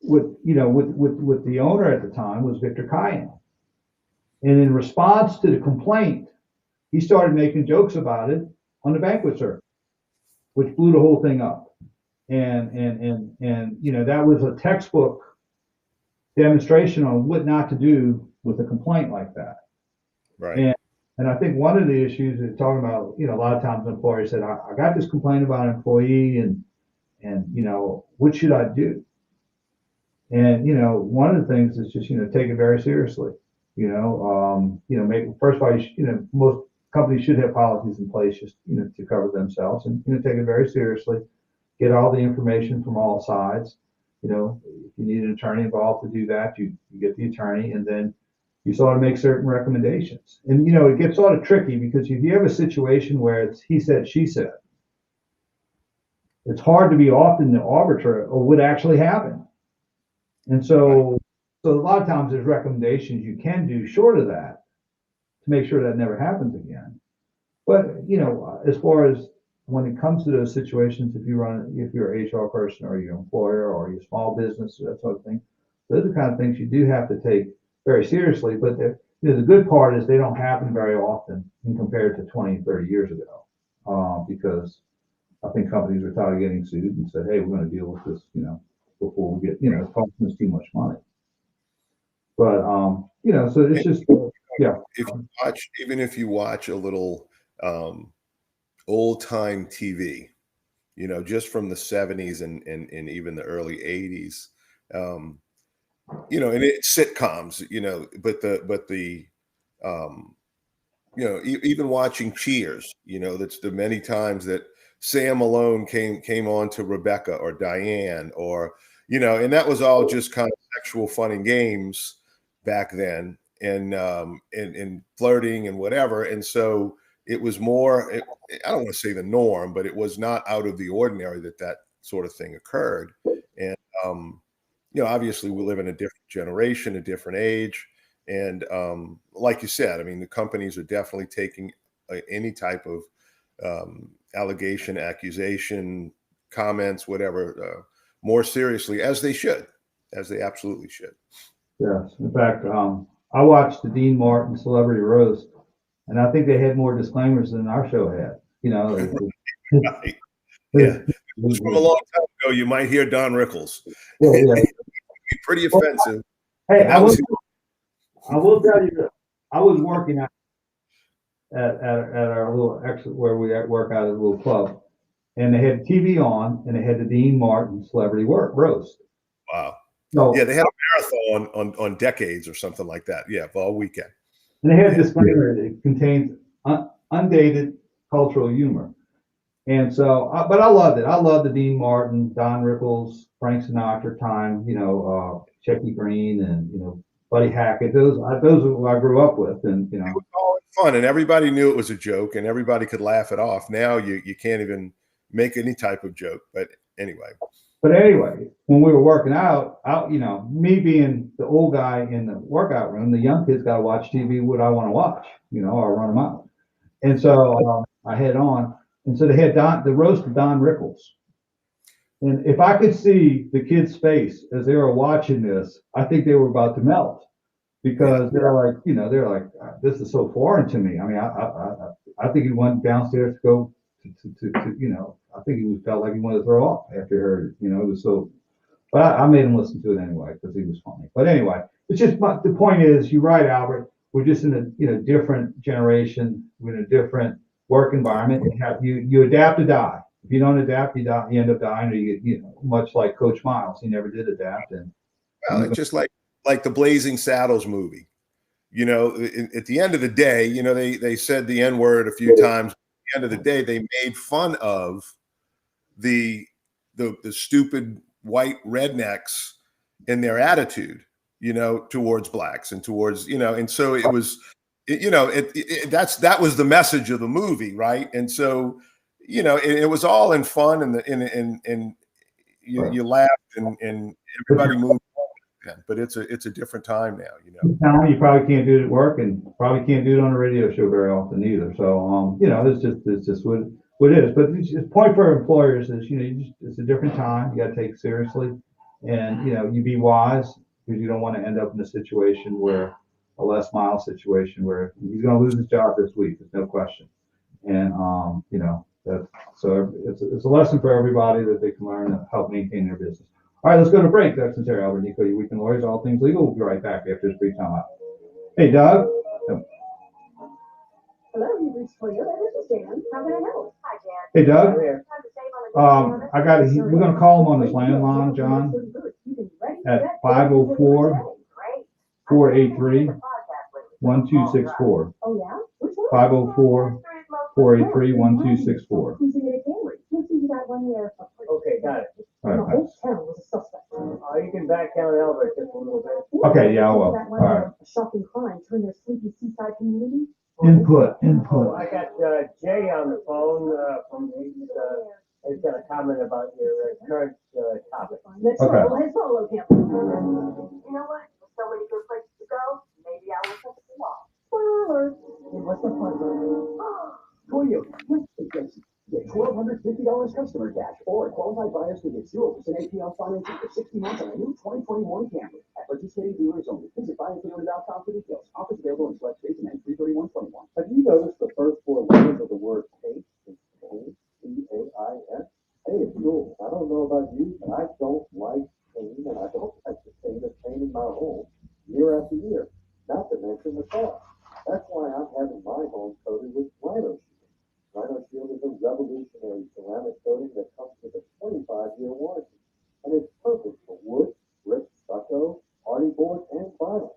with the owner at the time was Victor Cayenne, and in response to the complaint, he started making jokes about it on the banquet circuit, which blew the whole thing up. And that was a textbook demonstration on what not to do with a complaint like that. Right. And I think one of the issues is talking about, a lot of times employers said, I got this complaint about an employee and what should I do? And, one of the things is just, take it very seriously. First of all, most companies should have policies in place just, to cover themselves and, take it very seriously, get all the information from all sides. If you need an attorney involved to do that, you get the attorney, and then you sort of make certain recommendations. And, it gets sort of tricky because if you have a situation where it's he said, she said, it's hard to be often the arbiter of what actually happened. And so a lot of times there's recommendations you can do short of that to make sure that never happens again. But, as far as when it comes to those situations, if you're an HR person or your employer or your small business, that sort of thing, those are the kind of things you do have to take very seriously. But the good part is they don't happen very often in compared to 20, 30 years ago, because I think companies are tired of getting sued and said, hey, we're going to deal with this, before we get, it's costing us too much money. But, so it's just, yeah. Even if you watch a little old time TV, just from the 70s and even the early 80s, and it's sitcoms, even watching Cheers, that's the many times that Sam Malone came on to Rebecca or Diane or, and that was all just kind of sexual fun and games back then and flirting and whatever. And so it was more, I don't want to say the norm, but it was not out of the ordinary that sort of thing occurred. And, obviously we live in a different generation, a different age. And like you said, I mean, the companies are definitely taking any type of allegation, accusation, comments, whatever, more seriously, as they absolutely should. Yes. In fact, I watched the Dean Martin Celebrity Roast, and I think they had more disclaimers than our show had. Right. Yeah. From a long time ago, you might hear Don Rickles. Yeah. It'd be pretty offensive. Hey, I will tell you this. I was working out at our little exit where we work out at a little club, and they had TV on, and they had the Dean Martin Celebrity Roast. Wow. So, yeah, they had a marathon on Decades or something like that. Yeah, for all weekend. And they had a disclaimer that it contains undated cultural humor. And so, but I loved it. I loved the Dean Martin, Don Rickles, Frank Sinatra time, Shecky Green and, Buddy Hackett. Those are who I grew up with. And, It was all fun, and everybody knew it was a joke, and everybody could laugh it off. Now you can't even make any type of joke. But anyway. When we were working out, me being the old guy in the workout room, the young kids got to watch TV, what I want to watch, or run them out. And so I head on. And so they had the roast of Don Rickles. And if I could see the kids' face as they were watching this, I think they were about to melt because they're like, this is so foreign to me. I mean, I think he went downstairs to go I think he felt like he wanted to throw up after he heard it. It was so, but I made him listen to it anyway because he was funny. But anyway, it's just, the point is, you're right, Albert. We're just in a different generation. We're in a different work environment. You adapt to die. If you don't adapt, you die. You end up dying, or you get, much like Coach Miles. He never did adapt. And it's just like the Blazing Saddles movie. at the end of the day, they said the N word a few times. At the end of the day, they made fun of the stupid white rednecks in their attitude, towards blacks and towards, and so it was, that was the message of the movie, right? And so, it was all in fun, and you laughed and everybody moved on. But it's a different time now, Now you probably can't do it at work, and probably can't do it on a radio show very often either. So, it's just what it is. But the point for employers is, it's a different time. You got to take it seriously, and you be wise, because you don't want to end up in a situation where a Les Miles situation where he's going to lose his job this week. There's no question. And so it's a lesson for everybody that they can learn to help maintain their business. All right, let's go to break. That's Sunseri, Albert, Nicaud, your Weekend Lawyers, all things legal. We'll be right back after this brief time out. Hey, Doug. Hello, you've reached Toyota. This is Dan. How can I help? Hi, Dan. Hey, Doug. We're going to call him on his landline, John, at 504-483-1264. Oh, yeah? Which one? 504-483-1264. Who's in a Camry? Let's see that one there. Okay, got it. All right, The whole town was a suspect. You can back down Albert just a little bit. Okay, yeah, I will. That one All right. A shocking crime turned their sleepy seaside community. Input. I got Jay on the phone from he's got a comment about your current topic. Let's follow him. You know what? There's so many good places to go. Maybe I will take the walk. Spoiler alert. What's the fun? Toyota. Get $1,250 customer cash, or qualified buyers can get 0% APR financing for 60 months on a new 2021 Camry at participating dealers only. Visit buyatoyota.com for details. Offers available in select states and 3/31/21. Have you noticed the first 4 letters of the word paint is pain? P-A-I-N? Hey, it's cool. I don't know about you, but I don't like pain, and I don't like the pain that's pain in my home year after year. Not to mention the cost. That's why I'm having my home coated with Rhino Shield. Rhino Shield is a revolutionary ceramic coating that comes with a 25-year warranty, and it's perfect for wood, brick, stucco, hardy board, and vinyl.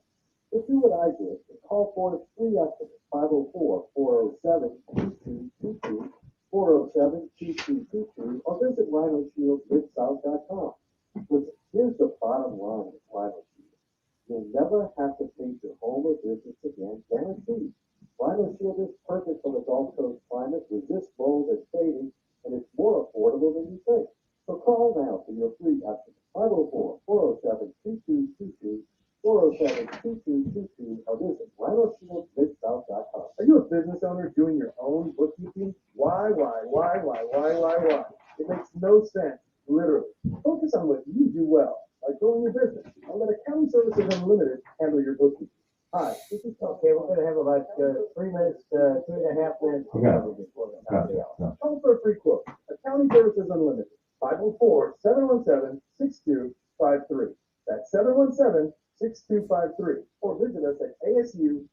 So do what I did and call for a free estimate, 504-407-2222, 407-2222, or visit rhinoshieldmidsouth.com. Listen, here's the bottom line with Rhino Shield. You'll never have to paint your home or business again, guaranteed. Rhino Shield is perfect for the Gulf Coast climate, resists mold and fading, and it's more affordable than you think. So call now for your free estimate, 504-407-2222, 407-2222, or visit rhinoshieldmidsouth.com. Are you a business owner doing your own bookkeeping? Why? It makes no sense, literally. Focus on what you do well, like growing your business, and let Accounting Services Unlimited handle your bookkeeping. Hi, this is Tom. Okay, we're going to have about 3 minutes, 2.5 minutes to cover before the top of the hour. Call for a free quote. Accounting Services Unlimited, 504-717-6253. That's 717-6253. Or visit us at asu-llc.com.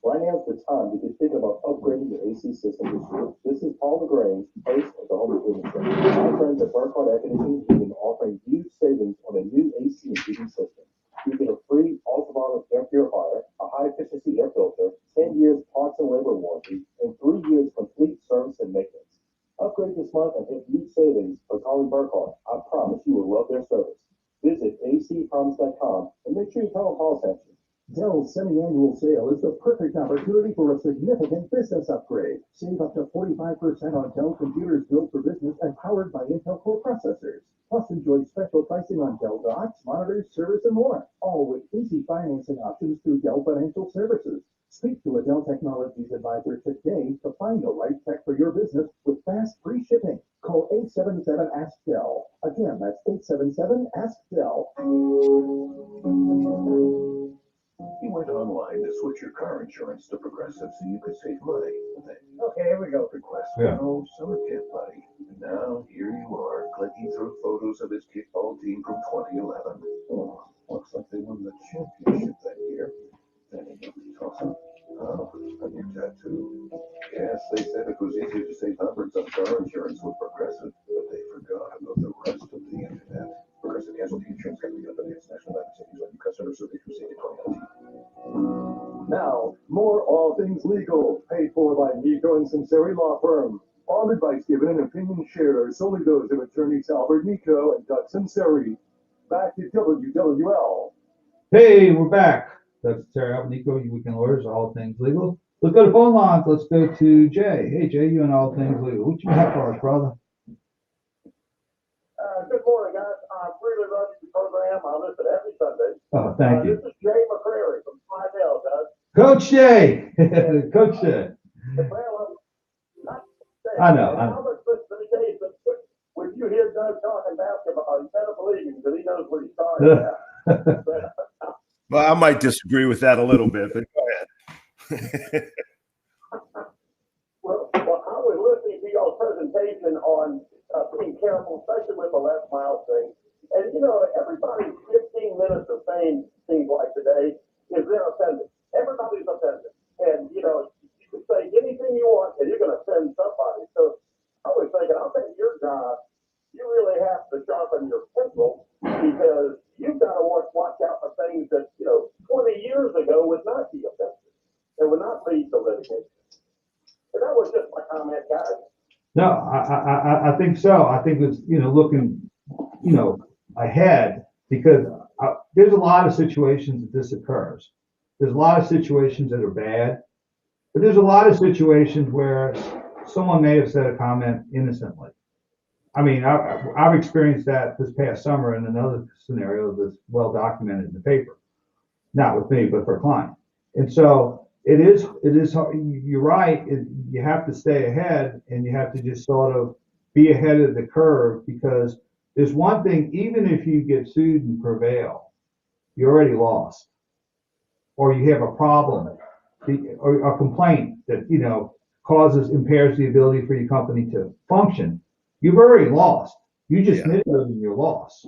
Right now is the time you can think about upgrading your AC system this year. This is Paul LaGrange, host of the Home Improvement Show. My friends at Burkhardt Air Conditioning have been offering huge savings on a new AC and heating system. You get a free ultraviolet air purifier, a high-efficiency air filter, 10 years parts and labor warranty, and 3 years complete service and maintenance. Upgrade this month and hit huge savings for calling Burkhardt. I promise you will love their service. Visit acpromise.com and make sure you tell them Paul sent you. Dell's semi-annual sale is the perfect opportunity for a significant business upgrade. Save up to 45% on Dell computers built for business and powered by Intel Core processors. Plus, enjoy special pricing on Dell docks, monitors, servers, and more. All with easy financing options through Dell Financial Services. Speak to a Dell Technologies advisor today to find the right tech for your business with fast, free shipping. Call 877-ASK-DELL. Again, that's 877-ASK-DELL. You went online to switch your car insurance to Progressive so you could save money. Then okay, here we go. Request for an old summer camp buddy. And now here you are, clicking through photos of his kickball team from 2011. Oh, looks like they won the championship that year. Then he got the toss-up. Oh, a new tattoo. Yes, they said it was easier to save hundreds on car insurance with Progressive, but they forgot about the rest of the internet. Progressive Casualty Insurance Company of the National Average Savings Rate Customer Survey through 2019. Now, more All Things Legal, paid for by Nicaud and Sunseri Law Firm. All advice given and opinions shared are solely those of attorneys Albert Nicaud and Doug Sunseri. Back to WWL. Hey, we're back. That's Terry Albert Nicaud, you Weekend Lawyers, All Things Legal. Let's go to phone lines. Let's go to Jay. Hey, Jay, you and All Things Legal. What you have for us, brother? Good morning, guys. I really love your program. I listen every Sunday. Oh, thank you. This is Jay McCrary from Slidell, guys. Coach Jay. Coach Jay. Well, I know. When you hear Doug talking basketball, you better believe him because he knows what he's talking about. Well, I might disagree with that a little bit, but go ahead. Well, I was listening to your presentation on being careful, especially with the last mile thing. And, you know, everybody's 15 minutes of fame, seems like today, is their offended. Everybody's offended. And, you know, you can say anything you want, and you're going to offend somebody. So I was thinking, I think your job, you really have to sharpen your pencil because you've got to watch out for things that, you know, 20 years ago would not be offensive. It would not lead to litigation. And that was just my comment, guys. No, I think so. I think it's, you know, looking, you know, ahead because there's a lot of situations that this occurs. There's a lot of situations that are bad, but there's a lot of situations where someone may have said a comment innocently. I mean, I've experienced that this past summer in another scenario that's well documented in the paper. Not with me, but for a client. And so it is you're right. You have to stay ahead and you have to just sort of be ahead of the curve because there's one thing, even if you get sued and prevail, you already lost. Or you have a problem or a complaint that, you know, impairs the ability for your company to function. You've already lost. You just mitigated your loss.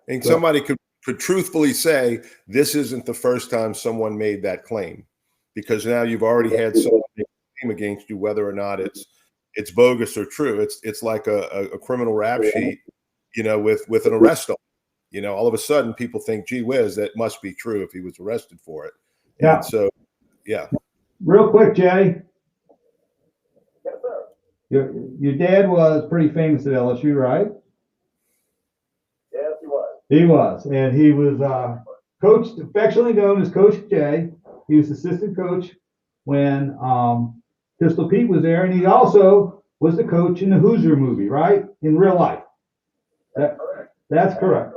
And somebody could truthfully say, this isn't the first time someone made that claim, because now you've already had someone make a claim against you, whether or not it's bogus or true. It's like a criminal rap sheet, you know, with an arrest on. You know, all of a sudden people think, gee whiz, that must be true if he was arrested for it. Yeah. And so, yeah. Real quick, Jay. Yes, sir. Your dad was pretty famous at LSU, right? Yes, he was. He was, and he was coached, affectionately known as Coach Jay. He was assistant coach when Pistol Pete was there, and he also was the coach in the Hoosier movie, right? In real life. That's correct.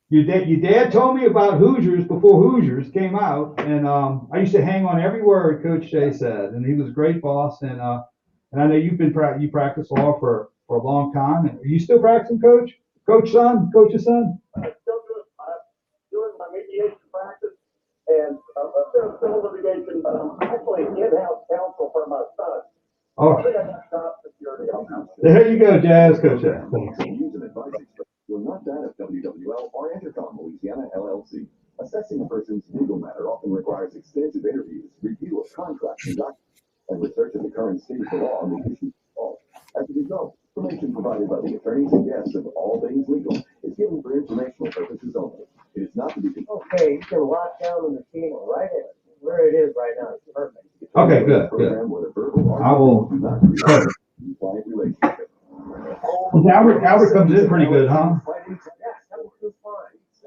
Your dad told me about Hoosiers before Hoosiers came out, and I used to hang on every word Coach Jay said, and he was a great boss. And I know you practiced law for a long time. Are you still practicing, Coach? Coach's son? I'm still doing my mediation practice and civil litigation, but I'm actually in-house counsel for my son. Oh. I think I got job security. There you go, Jazz. Coach Jay. Views and advice expressed were not that of WWL or Intercom Louisiana LLC. Assessing a person's legal matter often requires extensive interviews, review of contracts and documents, and research of the current state of the law on the issue involved. As a result, information provided by the attorneys and guests of All Things Legal is given for informational purposes only. It is not to be considered. Okay, you can lock down the machine right in where it is right now. It's perfect. Okay, good. I will. Albert comes in pretty good, huh?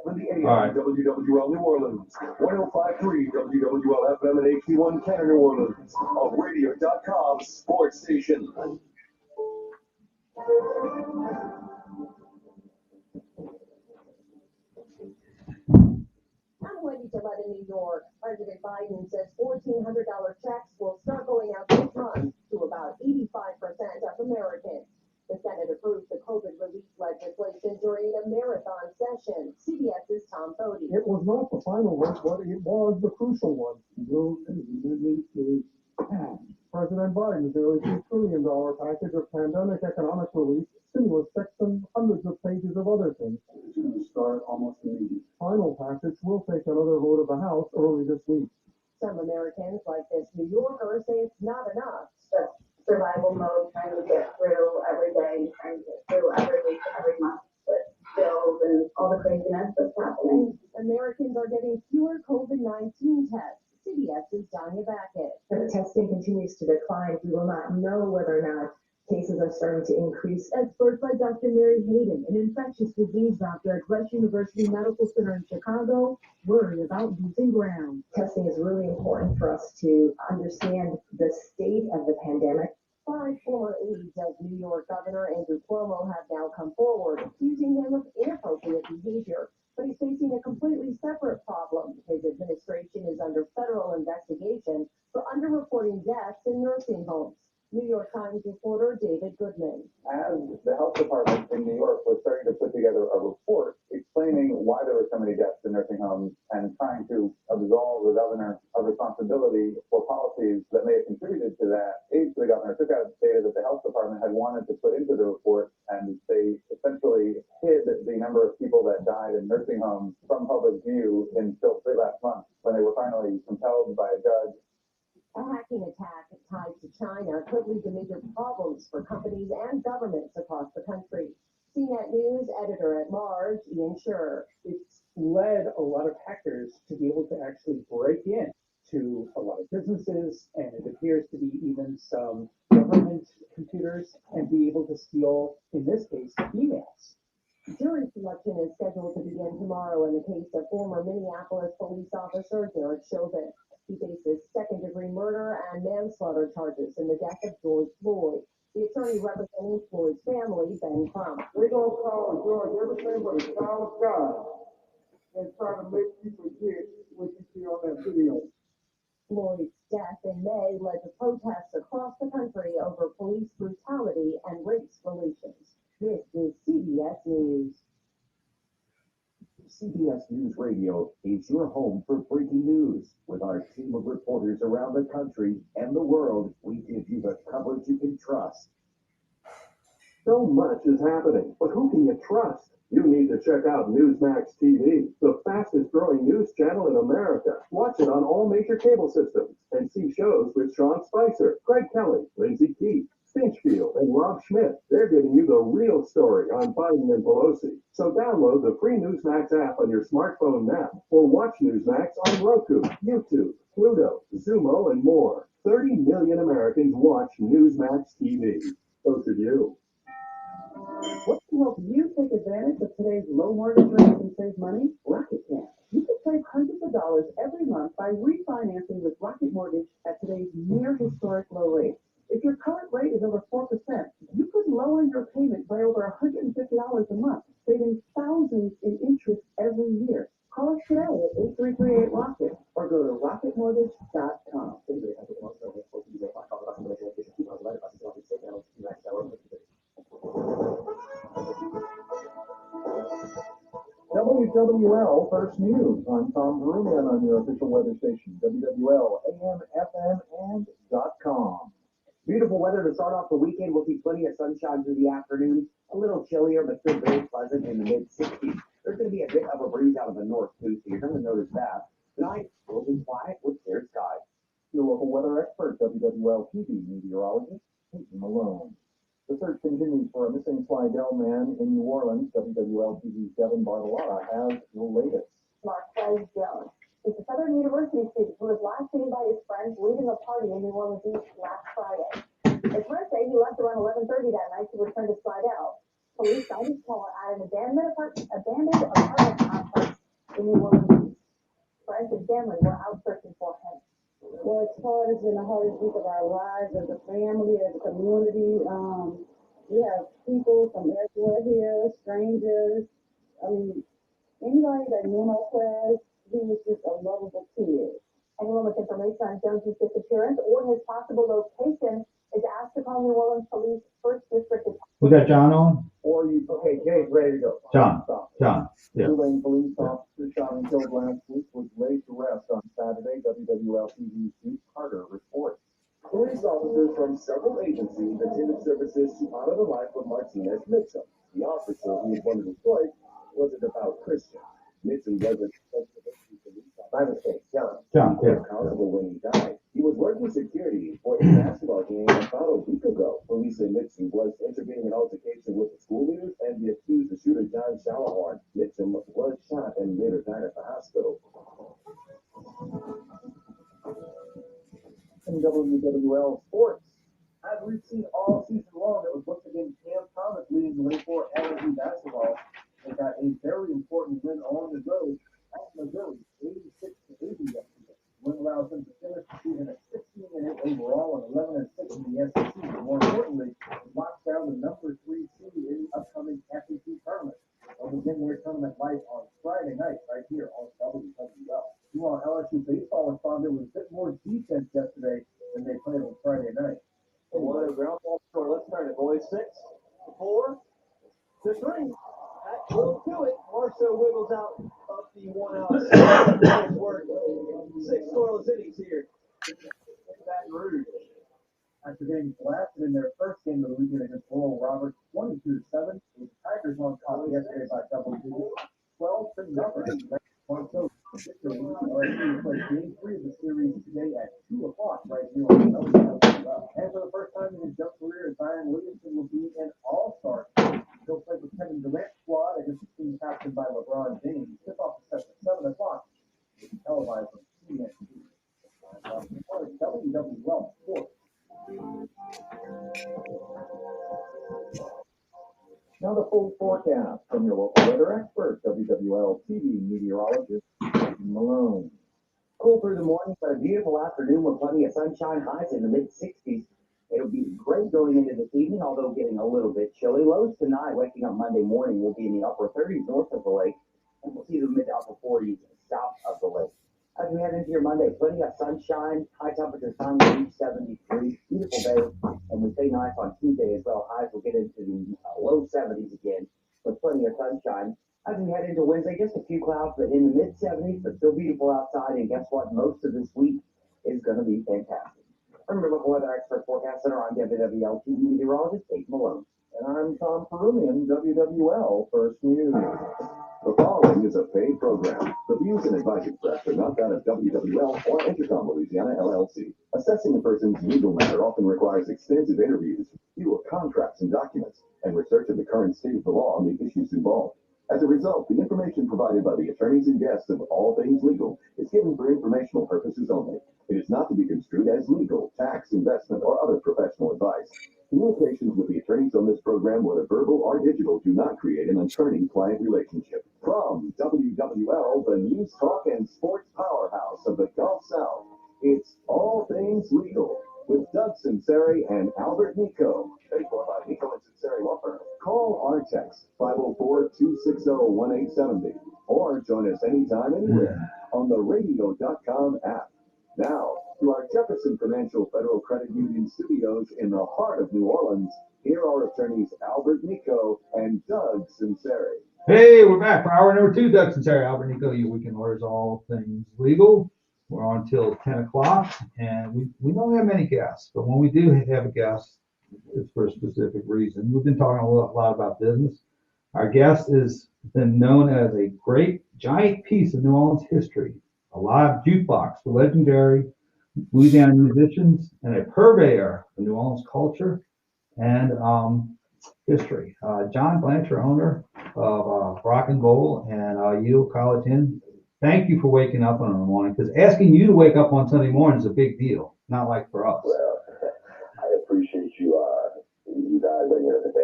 All right. WWL New Orleans, 105.3 WWL FM and HD1 Canada New Orleans, a radio.com sports station. I'm Wendy Gillette in New York. President Biden says $1,400 checks will start going out this month to about 85% of Americans. The Senate approved the COVID relief legislation during a marathon session. CBS's Tom Bodie. It was not the final one, but it was the crucial one. President Biden's nearly $2 trillion package of pandemic economic relief, stimulus checks, and hundreds of pages of other things. It's going to start almost immediately. Final package will take another vote of the House early this week. Some Americans, like this New Yorker, say it's not enough. Just survival mode, trying to get through every day, trying to get through every week, every month, with bills and all the craziness that's happening. Americans are getting fewer COVID-19 tests. CBS's Danya Backett. If testing continues to decline, we will not know whether or not cases are starting to increase. Experts like Dr. Mary Hayden, an infectious disease doctor at Rush University Medical Center in Chicago, worry about losing ground. Testing is really important for us to understand the state of the pandemic. 5 former aides of New York Governor Andrew Cuomo have now come forward, accusing him of inappropriate behavior. But he's facing a completely separate problem. His administration is under federal investigation for underreporting deaths in nursing homes. New York Times reporter David Goodman. As the health department in New York was starting to put together a report explaining why there were so many deaths in nursing homes and trying to absolve the governor of responsibility for policies that may have contributed to that, aides to the governor took out data that the health department had wanted to put into the report, and they essentially hid the number of people that died in nursing homes from public view until last month, when they were finally compelled by a judge. A hacking attack tied to China could lead to major problems for companies and governments across the country. CNET News editor-at-large, Ian Scher. It's led a lot of hackers to be able to actually break in to a lot of businesses, and it appears to be even some government computers, and be able to steal, in this case, emails. Jury selection is scheduled to begin tomorrow in the case of former Minneapolis police officer Derek Chauvin. He faces second-degree murder and manslaughter charges in the death of George Floyd. The attorney representing Floyd's family, Ben Crump. We're going to call George everything but a child of God and try to make you forget what you see on that video. Floyd's death in May led to protests across the country over police brutality and race relations. This is CBS News. CBS News Radio is your home for breaking news. With our team of reporters around the country and the world, we give you the coverage you can trust. So much is happening, but who can you trust? You need to check out Newsmax TV, the fastest growing news channel in America. Watch it on all major cable systems and see shows with Sean Spicer, Craig Kelly, Lindsay Keith, Stinchfield, and Rob Schmidt. They're giving you the real story on Biden and Pelosi. So download the free Newsmax app on your smartphone now, or watch Newsmax on Roku, YouTube, Pluto, Zumo, and more. 30 million Americans watch Newsmax TV. So should you. What can help you take advantage of today's low mortgage rates and save money? Rocket can. You can save hundreds of dollars every month by refinancing with Rocket Mortgage at today's near historic low rates. If your current rate is over 4%, you could lower your payment by over $150 a month, saving thousands in interest every year. Call us today at 8338-ROCKET or go to rocketmortgage.com. WWL First News. I'm Tom Verumian on your official weather station, WWL, AM, FM, and .com. Beautiful weather to start off the weekend. We'll see plenty of sunshine through the afternoon. A little chillier, but still very pleasant in the mid-60s. There's going to be a bit of a breeze out of the north, too, so you're going to notice that. Tonight, we'll be quiet with clear skies. Your local weather expert, WWL TV meteorologist, Peyton Malone. The search continues for a missing Slidell man in New Orleans. WWL TV's Devin Bartolotta has the latest. Marquez Jones. He's a Southern University student who was last seen by his friends leaving a party in New Orleans East last Friday. His friends say he left around 11:30 that night to return to Slidell. Police got his car at an abandoned apartment complex in New Orleans East. Friends and family were out searching for him. Well, it's hard. It's been the hardest week of our lives as a family, as a community. We have people from everywhere here, strangers. I mean, anybody that knew my class, he was just a lovable kid. Anyone with information on Jones's disappearance or his possible location is asked to call New Orleans Police First District. We got John on? Or you, okay, Jay's ready to go. John. Yeah. Tulane police officer shot and killed last week was laid to rest on Saturday. WWL TV's Steve Carter reports. Police officers from several agencies attended services to honor the life of Martinez Mitchell. The officer who was one of the strike was a devout Christian. Mitchell was a police officer My mistake, John. John, yeah. Accountable when he died. He was working security for a basketball game about a week ago. Police say Mitchum was intervening in altercation with the school leaders and the accused, the shooter John Shalahorn. Mitchum was shot and later died at the hospital. In WWL Sports, as we've seen all season long, it was once again Cam Thomas leading the way for LSU basketball. They got a very important win on the road at Missouri, 86-80 yesterday. Win allows them to finish the season at 16-8 overall and 11-6 in the SEC. But more importantly, it locks down the number 3 seed in the upcoming SEC tournament. They'll begin their tournament life on Friday night, right here on WWL. Meanwhile, LSU baseball responded with a bit more defense yesterday than they played on Friday night. And one of the ground ball score. Let's start it, boys. 6, 4, to 3. That will do it. Marceau wiggles out of the 1 out. Nice work. 6 scoreless innings here. Baton Rouge. After getting blasted in their first game of the weekend against Oral Roberts, 22-7, the Tigers on top yesterday by double digits, 12-0. Marceau victory. LSU plays game 3 of the series today at 2 o'clock right here on WWL. And for the first time in his young career, Zion Williamson will be an all-star. He'll play with Kevin Durant's squad against the team captained by LeBron James. Tip-off is set for 7 o'clock. It's televised on TNT. WWL Sports. Now the full forecast from your local weather expert, WWL TV meteorologist Malone. Cool through the morning, but a beautiful afternoon with plenty of sunshine, highs in the mid-60s. It'll be great going into this evening, although getting a little bit chilly. Lows tonight, waking up Monday morning, will be in the upper 30s north of the lake, and we'll see the mid to upper 40s south of the lake. As we head into your Monday, plenty of sunshine, high temperatures time will reach 73, beautiful day, and we stay nice on Tuesday as well. Highs will get into the low 70s again, with plenty of sunshine. As we head into Wednesday, just a few clouds, but in the mid-70s, but still beautiful outside, and guess what? Most of this week is going to be fantastic. Remember, local weather expert forecast center, I'm WWL TV meteorologist Dave Malone. And I'm Tom Perumian, WWL First News. The following is a paid program. The views and advice expressed are not that of WWL or Intercom Louisiana LLC. Assessing a person's legal matter often requires extensive interviews, review of contracts and documents, and research of the current state of the law on the issues involved. As a result, the information provided by the attorneys and guests of All Things Legal is given for informational purposes only. It is not to be construed as legal, tax, investment, or other professional advice. Communications with the attorneys on this program, whether verbal or digital, do not create an attorney-client relationship. From WWL, the news, talk, and sports powerhouse of the Gulf South, it's All Things Legal with Doug Sunseri and Albert Nicaud. Paid for by Nicaud and Sunseri Law Firm. Call or text 504-260-1870 or join us anytime, anywhere on the radio.com app. Now, to our Jefferson Financial Federal Credit Union studios in the heart of New Orleans, here are attorneys Albert Nicaud and Doug Sunseri. Hey, we're back for hour number 2. Doug Sunseri, Albert Nicaud, your weekend lawyers, all things legal. We're on till 10 o'clock, and we don't have many guests, but when we do have a guest, it's for a specific reason. We've been talking a lot about business. Our guest has been known as a great giant piece of New Orleans history, a live jukebox for legendary Louisiana musicians, and a purveyor of New Orleans culture and history. John Blanchard, owner of Rock and Roll and Yale College Inn. Thank you for waking up on the morning, because asking you to wake up on Sunday morning is a big deal, not like for us. Well, I appreciate you guys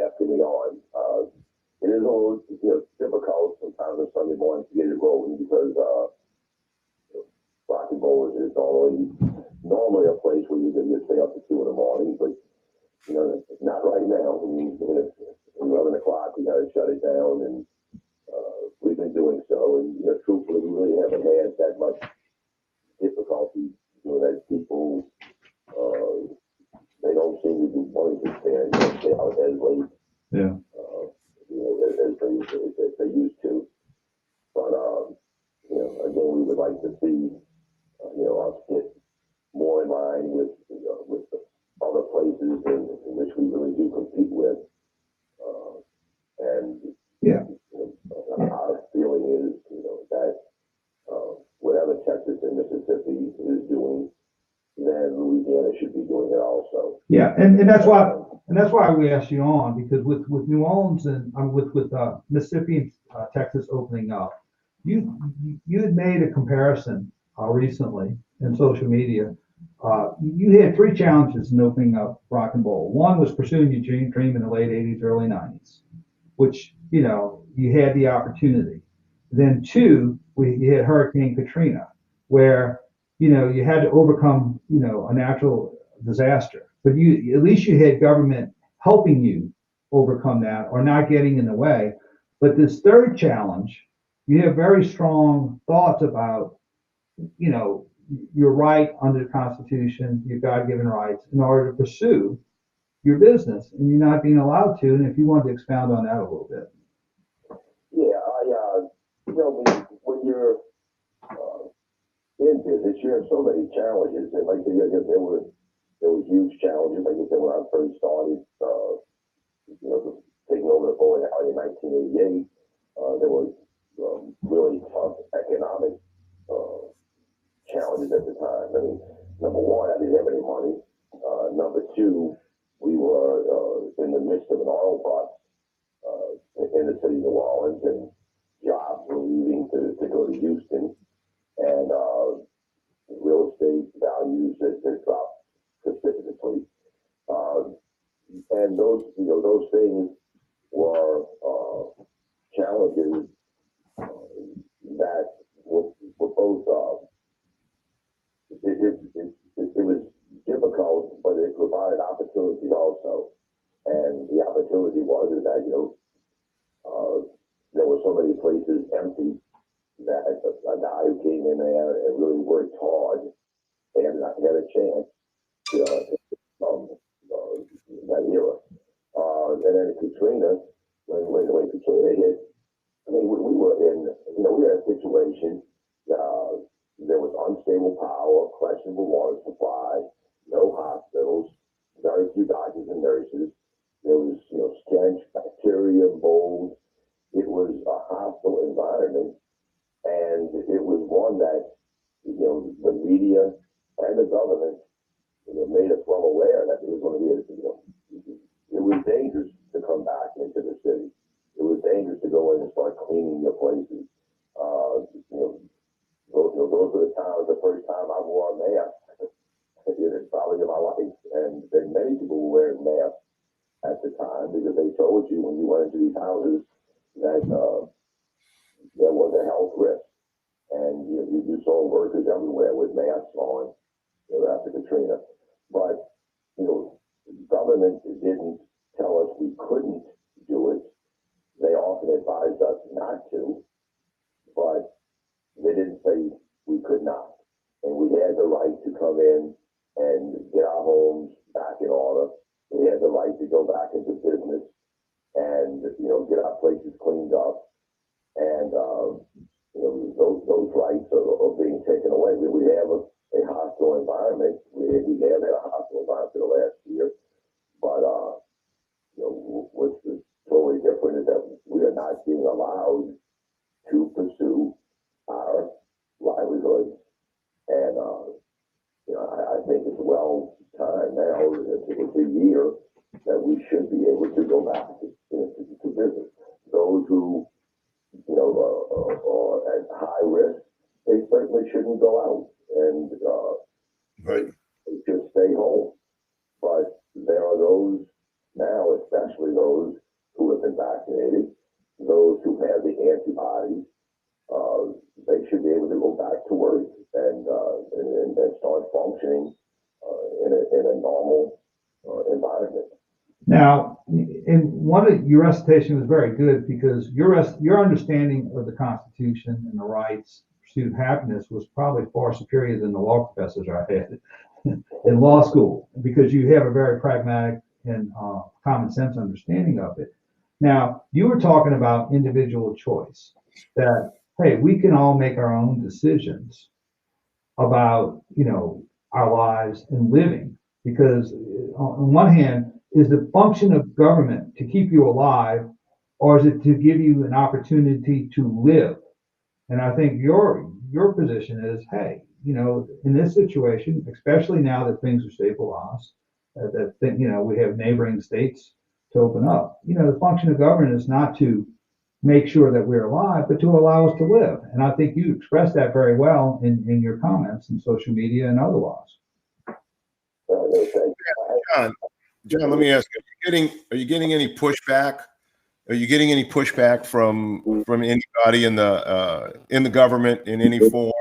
asking me on. It is a little difficult sometimes on Sunday morning to get it rolling because Rock and Roll is normally a place where you can just stay up to 2 in the morning, but not right now. I mean, it's 11 o'clock, we got to shut it down, and we've been doing so, and truthfully, we really haven't had that much difficulty as people, they don't seem to be wanting to stay out as late. Yeah. As they used to. But, again, we would like to see, us get more in line with the other places in which we really do compete with. And our feeling is, that whatever checks doing it also. Yeah, and that's why we asked you on, because with New Orleans and with Mississippi and Texas opening up, you had made a comparison recently in social media. You had 3 challenges in opening up Rock and Bowl. One was pursuing your dream in the late 80s, early 90s, which, you know, you had the opportunity. Then 2, you had Hurricane Katrina, where, you know, you had to overcome, you know, a natural disaster, but at least you had government helping you overcome that or not getting in the way. But this 3rd challenge, you have very strong thoughts about, you know, your right under the Constitution, your God-given rights in order to pursue your business, and you're not being allowed to. And if you want to expound on that a little bit. Yeah, you know, when you're in business, you have so many challenges, and like there were huge challenges. Like I said, when I first started, you know, taking over the bowling alley in 1988, there was really tough economic challenges at the time. I mean, number one, I didn't have any money. Number two, we were in the midst of an oil bust in the city of New Orleans, and jobs were leaving to go to Houston, and real estate values had dropped precipitously. And those things were challenges that were both. It was difficult, but it provided opportunity also. And the opportunity was that, you know, there were so many places empty that a guy who came in there and really worked hard and had a chance to that era. And then Katrina, when Katrina hit, I mean, we were in, you know, we had a situation. There was unstable power, questionable water supply, no hospitals, very few doctors and nurses. There was, you know, stench, bacteria, mold. It was a hostile environment, and it was one that, you know, the media and the government, you know, made us well aware that it was going to be, you know, it was dangerous to come back into the city. It was dangerous to go in and start cleaning your places. Those were the times, the first time I wore a mask, probably in my life. And many people were wearing masks at the time because they told you when you went into these houses that there was a health risk. And you saw workers everywhere with masks on, you know, after Katrina. But, you know, government didn't tell us we couldn't do it. They often advised us not to, but they didn't say we could not. And we had the right to come in and get our homes back in order. We had the right to go back into business and, you know, get our places cleaned up. And, you know, those rights are being taken away. We have a hostile environment. We have had a hostile environment for the last year. But, you know, what's totally different is that we are not being allowed to pursue our livelihoods. And, you know, I think it's well time now, it's a year that we should be able to go back to business. Those who, you know, are at high risk, they certainly shouldn't go out and right. Just stay home. But there are those now, especially those who have been vaccinated, those who have the antibodies, they should be able to go back to work and start functioning in a normal environment. Now, in one of your recitation was very good because your understanding of the Constitution and the rights, pursuit of happiness was probably far superior than the law professors I had in law school because you have a very pragmatic and common sense understanding of it. Now, you were talking about individual choice, that, hey, we can all make our own decisions about, you know, our lives and living, because on one hand, is the function of government to keep you alive, or is it to give you an opportunity to live? And I think your position is, hey, in this situation, especially now that things are stabilized, we have neighboring states to open up. The function of government is not to make sure that we're alive, but to allow us to live. And I think you expressed that very well in your comments in social media and otherwise. John, let me ask you: Are you getting any pushback? Are you getting any pushback from anybody in the government in any form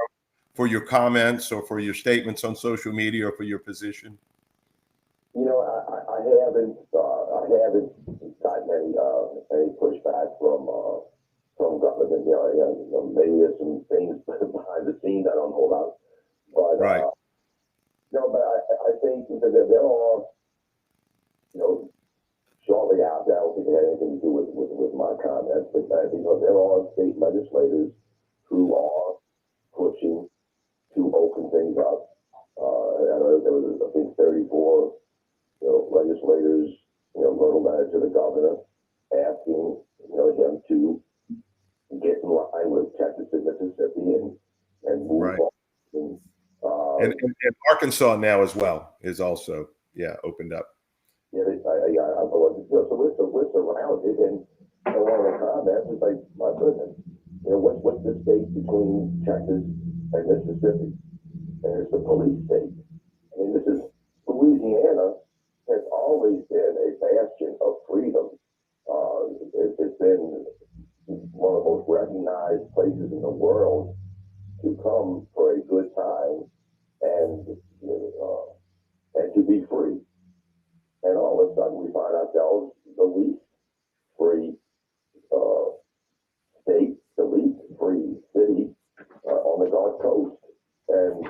for your comments or for your statements on social media or for your position? I haven't gotten any pushback from government. Maybe there's some things behind the scenes I don't know about, but right. But I think that there are, shortly after, I don't think it had anything to do with my comments, but I think there are state legislators who are pushing to open things up. I know there was, I think, 34 legislators, wrote a letter to the governor asking, him to get in line with Texas and Mississippi and move right. on. And Arkansas now as well is also, opened up. Yeah, so we're surrounded, and one of the comments is like, my goodness, what's the state between Texas and Mississippi? And it's the police state. I mean, this is Louisiana has always been a bastion of freedom. It's been one of the most recognized places in the world to come for a good time and to be free. And all of a sudden we find ourselves the least free state, the least free city on the Gulf Coast. And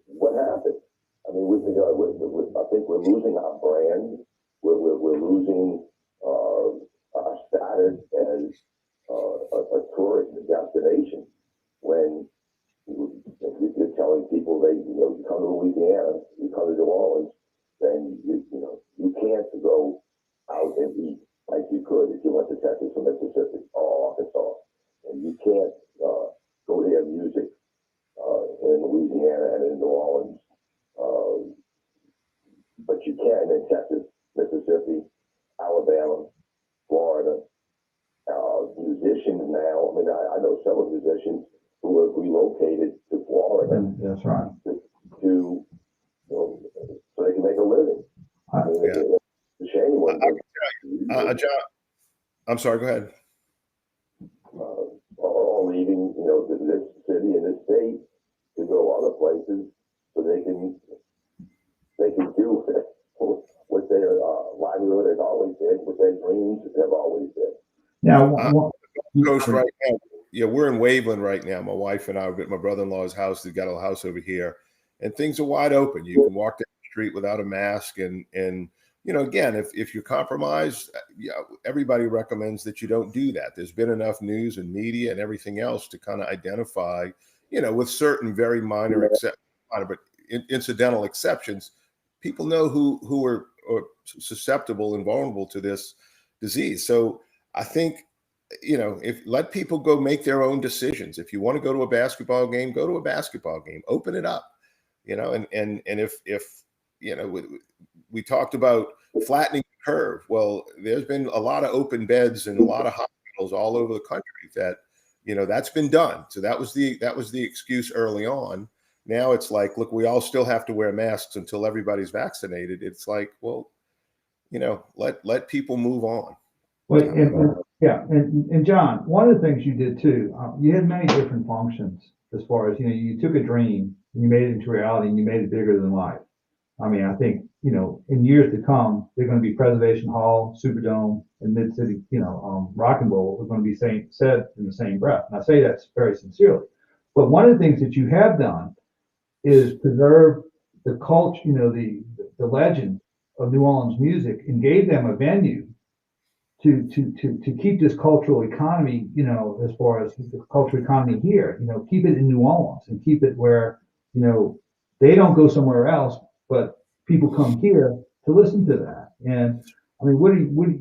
what happened? I mean, I think we're losing our brand. We're losing our status as a tourist destination. When you're telling people you come to Louisiana, you come to New Orleans, then you can't go out and eat like you could if you went to Texas or Mississippi or Arkansas, and you can't go hear music in Louisiana and in New Orleans, but you can in Texas, Mississippi, Alabama, Florida. Musicians now, I mean, I know several musicians who have relocated to Florida. That's right. To so they can make a living. I mean, it's a shame when John, I'm sorry, go ahead. All leaving, this city and this state to go other places so they can do what their livelihood has always been, what their dreams have always been. Now, Coast right now. Yeah, we're in Waveland right now. My wife and I are at my brother-in-law's house. They've got a house over here, and things are wide open. You can walk down the street without a mask, and again, if you're compromised, everybody recommends that you don't do that. There's been enough news and media and everything else to kind of identify, with certain very minor but incidental exceptions, people know who are susceptible and vulnerable to this disease. So I think, if let people go make their own decisions. If you want to go to a basketball game, go to a basketball game, open it up, and if we talked about flattening the curve. Well, there's been a lot of open beds in a lot of hospitals all over the country that, that's been done. So that was the excuse early on. Now it's like, look, we all still have to wear masks until everybody's vaccinated. It's like, well, let people move on. Well, and John, one of the things you did too, you had many different functions as far as, you took a dream and you made it into reality and you made it bigger than life. I mean, I think, in years to come, they're going to be Preservation Hall, Superdome, and Mid-City, Rock and Roll are going to be said in the same breath. And I say that very sincerely. But one of the things that you have done is preserve the culture, the legend of New Orleans music, and gave them a venue to keep this cultural economy, as far as the cultural economy here, keep it in New Orleans and keep it where, they don't go somewhere else, but people come here to listen to that. And I mean,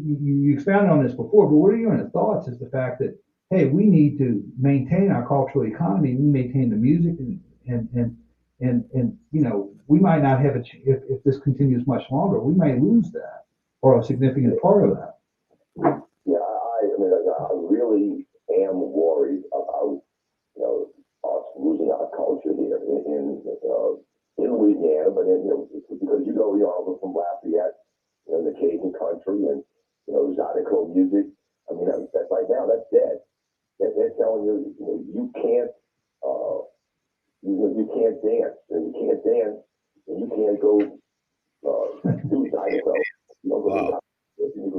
you expounded on this before, but what are your thoughts is the fact that, hey, we need to maintain our cultural economy, we maintain the music and and you know, we might not have if this continues much longer, we may lose that or a significant part of that. Yeah, I really am worried about, you know, us losing our culture here in Louisiana, but because you know, from Lafayette, you know, the Cajun country and, you know, Zydeco music. I mean, that's right now, that's dead. They're telling you, you know, you can't dance, and you can't dance, and you can't go do Zydeco. You know, go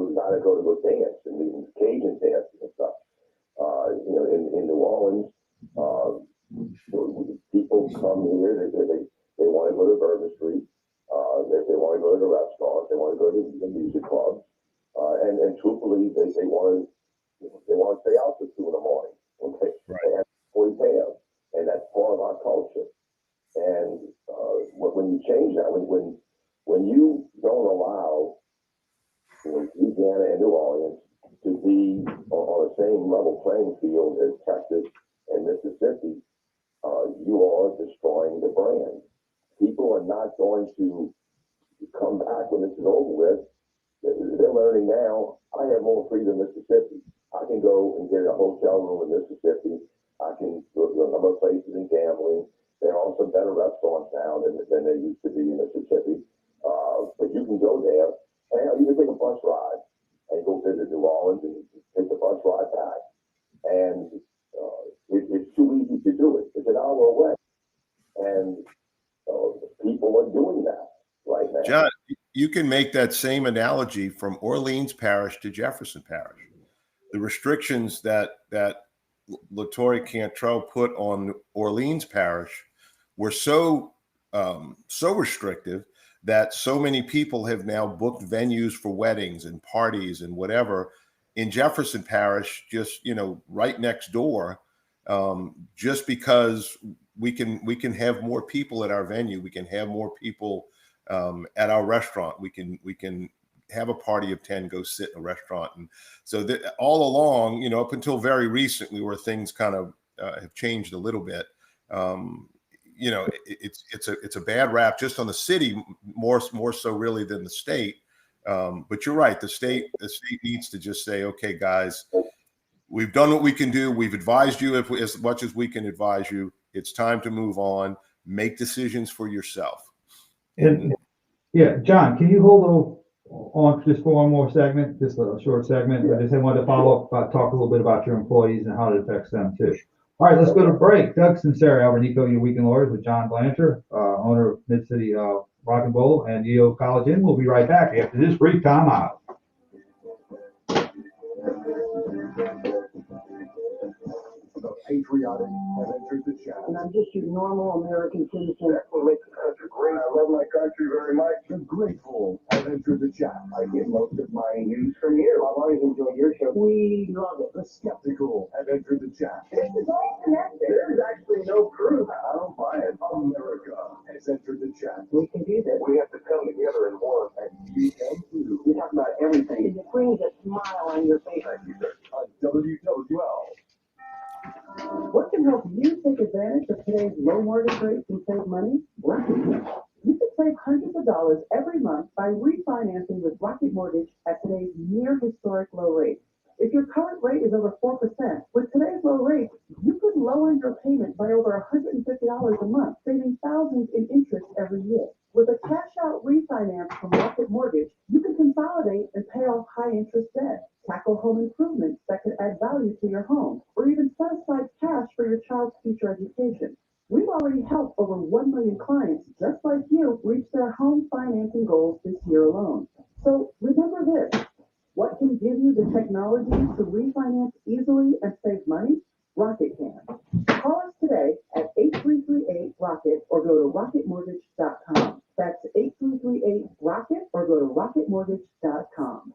to Zydeco to go dance and do Cajun dance and stuff. You know, in New Orleans, people come here, they want to go to Bourbon Street, they want to go to the restaurants, they want to go to the music clubs, and truthfully, they want to stay out till 2 in the morning. Okay, right. They have to, and that's part of our culture. And when you change that, when you don't allow, you know, Louisiana and New Orleans to be on the same level playing field as Texas and Mississippi, you are destroying the brand. People are not going to come back when this is over with. They're learning now, I have more freedom in Mississippi. I can go and get a hotel room in Mississippi. I can go to a number of places in gambling. There are some better restaurants now than there used to be in Mississippi. But you can go there, and you can take a bus ride and go visit New Orleans and take the bus ride back. And it's too easy to do it. It's an hour away. And people are doing that right now. John, you can make that same analogy from Orleans Parish to Jefferson Parish. The restrictions that LaToya Cantrell put on Orleans Parish were so restrictive that so many people have now booked venues for weddings and parties and whatever in Jefferson Parish, just, you know, right next door, just because we can have more people at our venue, we can have more people at our restaurant, we can have a party of 10 go sit in a restaurant. And so that all along, you know, up until very recently, where things kind of have changed a little bit, you know, it's a bad rap just on the city, more so really than the state. But you're right, the state needs to just say, okay, guys, we've done what we can do. We've advised you as much as we can advise you. It's time to move on. Make decisions for yourself. And yeah, John, can you hold on just for one more segment, just a short segment? I just wanted to follow up, talk a little bit about your employees and how it affects them too. All right, let's go to break. Doug Sunseri, over Nicaud, your Weekend Lawyers with John Blanchard, owner of Mid-City Rock and Roll and Yale College Inn. We'll be right back after this brief time out. Patriotic have entered the chat. And I'm just your normal American citizen. That's what makes the country great. I love my country very much. The grateful have entered the chat. I get most of my news from you. I've always enjoyed your show. We love it. The skeptical have entered the chat. This is all connected. There's actually no proof. I don't buy it. America has entered the chat. We can do this. We have to come together and work, and you can too. We talk about everything. It brings a smile on your face. Thank you, sir. On WWL. What can help you take advantage of today's low mortgage rates and save money? Rocket. You can save hundreds of dollars every month by refinancing with Rocket Mortgage at today's near historic low rate. If your current rate is over 4%, with today's low rate, you could lower your payment by over $150 a month, saving thousands in interest every year. With a cash-out refinance from Rocket Mortgage, you can consolidate and pay off high-interest debt, tackle home improvements that could add value to your home, or even set aside cash for your child's future education. We've already helped over 1 million clients just like you reach their home financing goals this year alone. So remember this. What can give you the technology to refinance easily and save money? Rocket can. Call us today at 8338-ROCKET or go to rocketmortgage.com. That's 8338-ROCKET or go to rocketmortgage.com.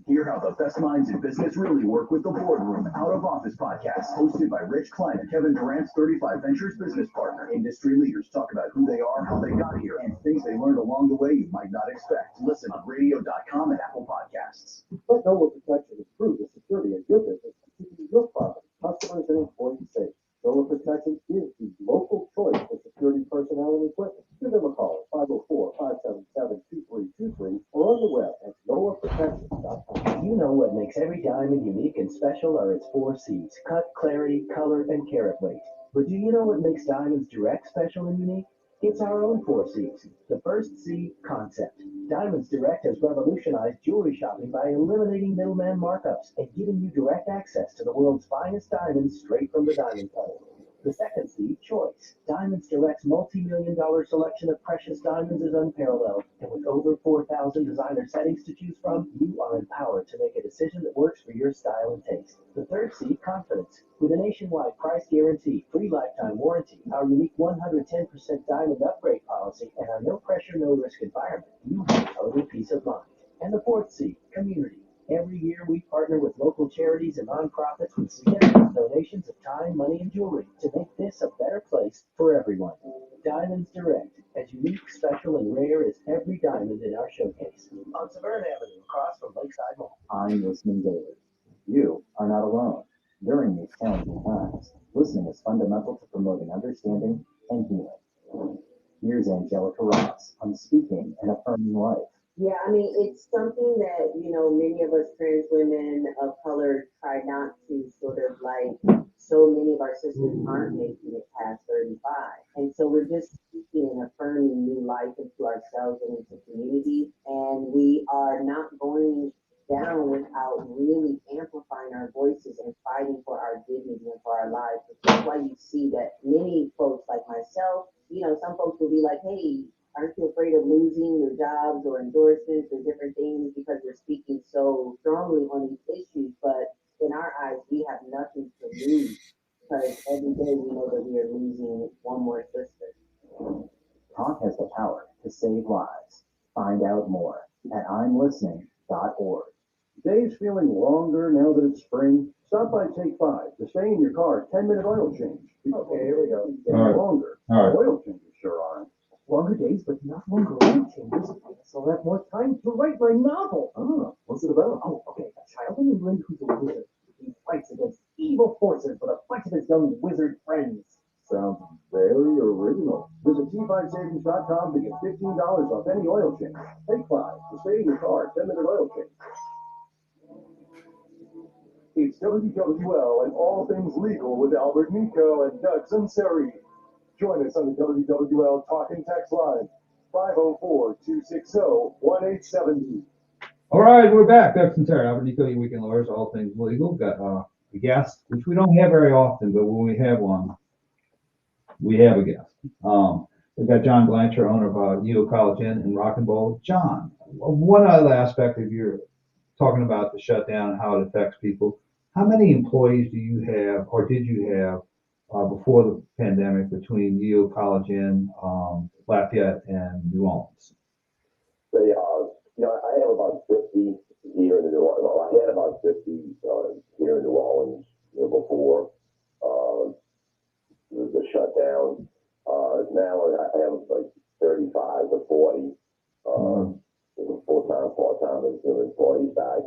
Hear how the best minds in business really work with the Boardroom Out of Office podcast, hosted by Rich Klein and Kevin Durant's 35 Ventures business partner. Industry leaders talk about who they are, how they got here, and things they learned along the way you might not expect. Listen on radio.com and Apple Podcasts. But know what protection is true, the security of your business, keeping your profit You know what makes every diamond unique and special are its 4 C's: cut, clarity, color, and carat weight. But do you know what makes Diamonds Direct special and unique? It's our own 4 C's. The first C, concept. Diamonds Direct has revolutionized jewelry shopping by eliminating middleman markups and giving you direct access to the world's finest diamonds straight from the diamond cutter. The second C, choice. Diamonds Direct's multi-million-dollar selection of precious diamonds is unparalleled, and with over 4,000 designer settings to choose from, you are empowered to make a decision that works for your style and taste. The third C, confidence. With a nationwide price guarantee, free lifetime warranty, our unique 110% diamond upgrade policy, and our no-pressure, no-risk environment, you have total peace of mind. And the fourth C, community. Every year, we partner with local charities and nonprofits with significant donations of time, money, and jewelry to make this a better place for everyone. Diamonds Direct, as unique, special, and rare as every diamond in our showcase. On Severn Avenue, across from Lakeside Mall. I'm listening daily. You are not alone. During these challenging times, listening is fundamental to promoting understanding and healing. Here's Angelica Ross on Speaking and Affirming Life. Yeah, I mean, it's something that, many of us trans women of color try not to sort of so many of our sisters aren't making it past 35. And so we're just speaking and affirming new life into ourselves and into community. And we are not going down without really amplifying our voices and fighting for our dignity and for our lives. That's why you see that many folks like myself, some folks will be like, hey, aren't you afraid of losing your jobs or endorsements or different things because we're speaking so strongly on these issues? But in our eyes, we have nothing to lose because every day we know that we are losing one more sister. Talk has the power to save lives. Find out more at imlistening.org. Days feeling longer now that it's spring? Stop by Take 5 to stay in your car 10-minute oil change. Okay, here we go. Getting longer. Oil changes sure aren't. Longer days, but not longer oil changes. So I'll have more time to write my novel. Oh, what's it about? Oh, okay. A child in England who's a wizard. He fights against evil forces with a bunch of his young wizard friends. Sounds very original. Visit T5Savings.com to get $15 off any oil change. Take 5 to stay in your car 10-minute oil change. It's WWL and all things legal with Albert Nicaud and Doug Sunseri. Join us on the WWL Talking Text Line, 504-260-1870. All right, we're back. Doug Sunseri, Albert Nicaud, your weekend lawyers, all things legal. Got a guest, which we don't have very often, but when we have one, we have a guest. We've got John Blanchard, owner of Nicaud College Inn in Rock and Roll. John, one other aspect of your talking about the shutdown and how it affects people. How many employees do you have, or did you have, before the pandemic between Nicaud College Inn, Lafayette, and New Orleans? I have about 50 here in New Orleans. Well, I had about 50 here in New Orleans before the shutdown. Now I have like 35 to 40 full-time, part-time employees back.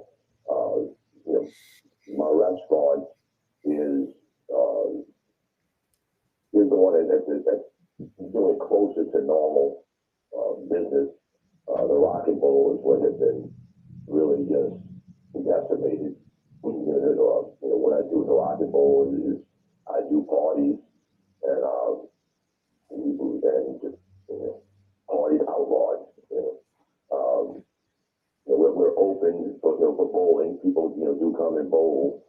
My restaurant is the one that's doing closer to normal business. The Rock and Roll is what has been really just decimated. What I do with the Rock and Roll is I do parties and just parties outlawed. We're open for bowling. People do come and bowl,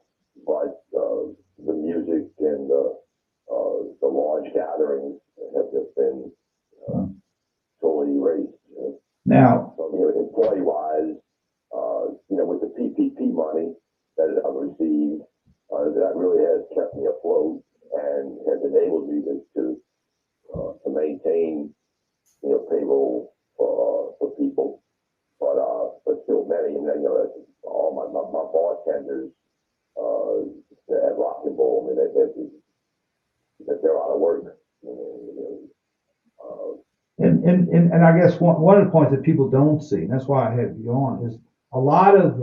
but the music and the large gatherings have just been totally erased. Now, so, employee-wise, with the PPP money that I've received, that really has kept me afloat and has enabled me to maintain, payroll for people. But still many, all my bartenders at Rock and Roll, they're out of work. And I guess one of the points that people don't see, and that's why I have you on, is a lot of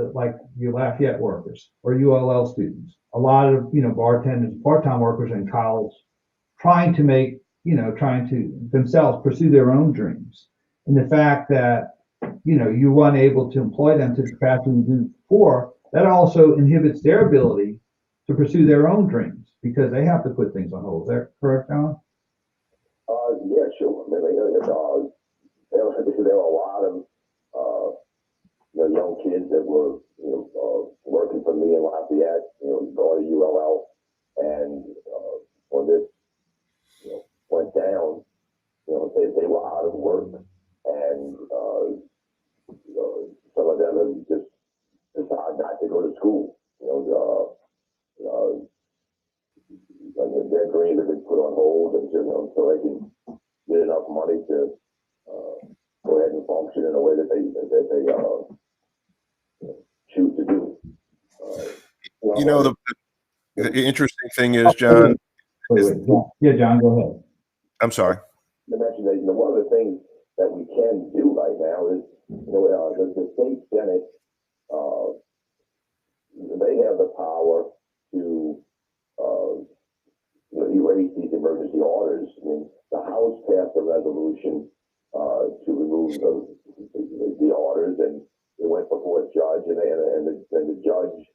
your Lafayette workers or ULL students, a lot of bartenders, part-time workers in college, trying to themselves pursue their own dreams. And the fact that you weren't able to employ them to the capacity you do before, that also inhibits their ability to pursue their own dreams because they have to put things on hold. Is that correct, Alan? Yeah, sure. I mean, there were a lot of young kids that were working for me in Lafayette, going to ULL, and when this went down, they were out of work, and some of them just decided not to go to school. Their dreams have been put on hold until they can get enough money to go ahead and function in a way that they choose to do. The interesting thing is, John. Wait. Yeah, John, go ahead. I'm sorry. To mention that one of the things that we can do right now is the state Senate, they have the power to erase these emergency orders. I mean, the House passed a resolution to remove the orders, and it went before a judge, and the judge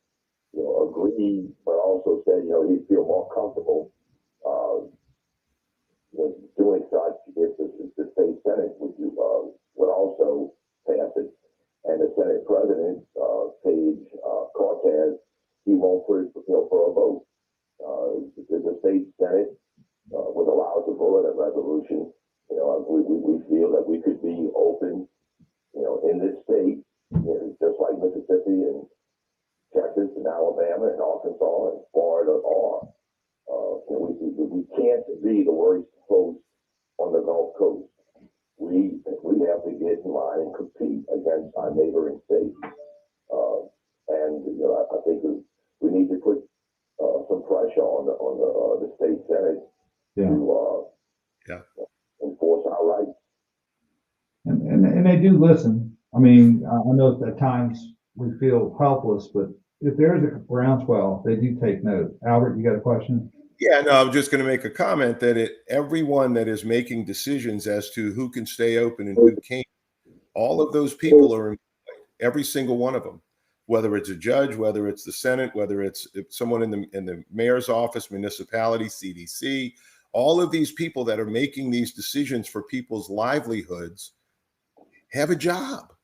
agreed, but also said he'd feel more comfortable doing such if the state Senate would also pass it. And the Senate President, Page Cortez, he won't put it for a vote. The state Senate was allowed to vote a resolution. We feel that we could be open, in this state, just like Mississippi and Texas and Alabama and Arkansas and Florida are. We can't be the worst host on the Gulf Coast. We have to get in line and compete against our neighboring states. I think we need to put some pressure on the state Senate to enforce our rights. And they do listen. I mean, I know at times we feel helpless, but if there is a groundswell, they do take note. Albert, you got a question? Yeah, no, I'm just going to make a comment that everyone that is making decisions as to who can stay open and who can't, all of those people are employed, every single one of them, whether it's a judge, whether it's the Senate, whether it's someone in the mayor's office, municipality, CDC, all of these people that are making these decisions for people's livelihoods have a job.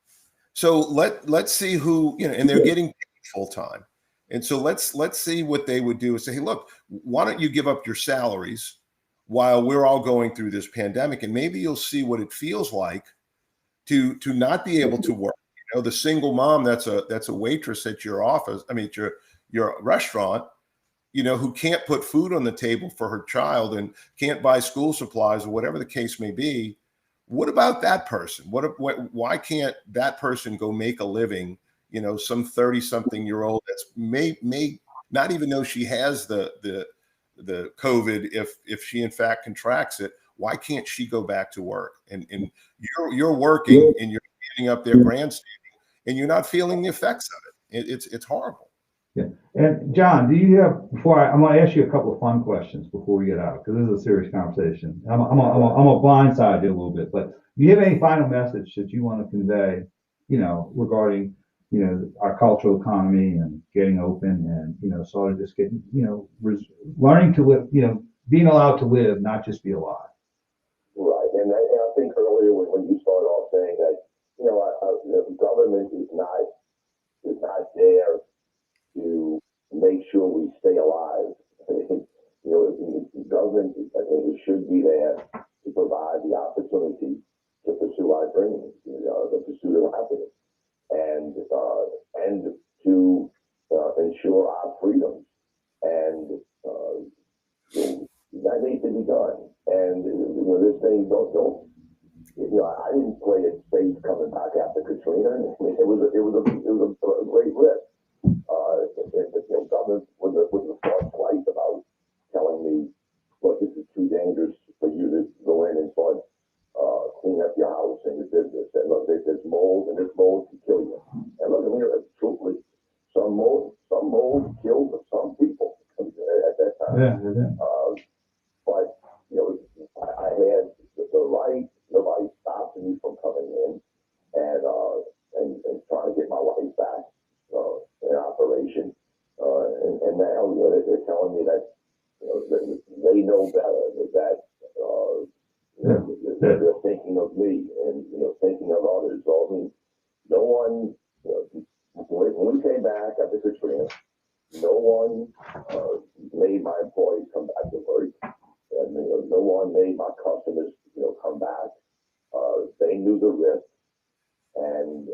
So let's see who, and they're getting paid full time. And so let's see what they would do and say, hey, look, why don't you give up your salaries while we're all going through this pandemic? And maybe you'll see what it feels like to not be able to work. The single mom that's a waitress at your office, at your restaurant, who can't put food on the table for her child and can't buy school supplies or whatever the case may be. What about that person? Why can't that person go make a living? Some 30-something-year-old that's may not even know she has the COVID if she in fact contracts it. Why can't she go back to work? And you're working and you're standing up there grandstanding and you're not feeling the effects of it. It's horrible. Yeah. And John, do you have, I'm going to ask you a couple of fun questions before we get out, because this is a serious conversation. I'm a blindside you a little bit, but do you have any final message that you want to convey, regarding, our cultural economy and getting open and, sort of just getting, learning to live, being allowed to live, not just be alive. Right. And I think earlier when you started off saying that, the government is not there to make sure we stay alive. The government, I think, should be there to provide the opportunity to pursue our dreams, the pursuit of happiness, and to ensure our freedoms. And that needs to be done. And this thing don't. I didn't play it safe coming back after Katrina. It was a great risk. The government was thought twice about telling me, look, this is too dangerous for you to go in and start clean up your house and your business. And look, there's mold, and this mold can kill you. And look, truthfully, some mold killed some people at that time. Yeah. But I had the right. Nobody stopped me from coming in, and organization. And now, they're telling me that, they know better, that, they're thinking of me and, thinking of others. So, I mean, no one, when we came back after Katrina, no one made my employees come back to work. And, no one made my customers, come back. They knew the risk, and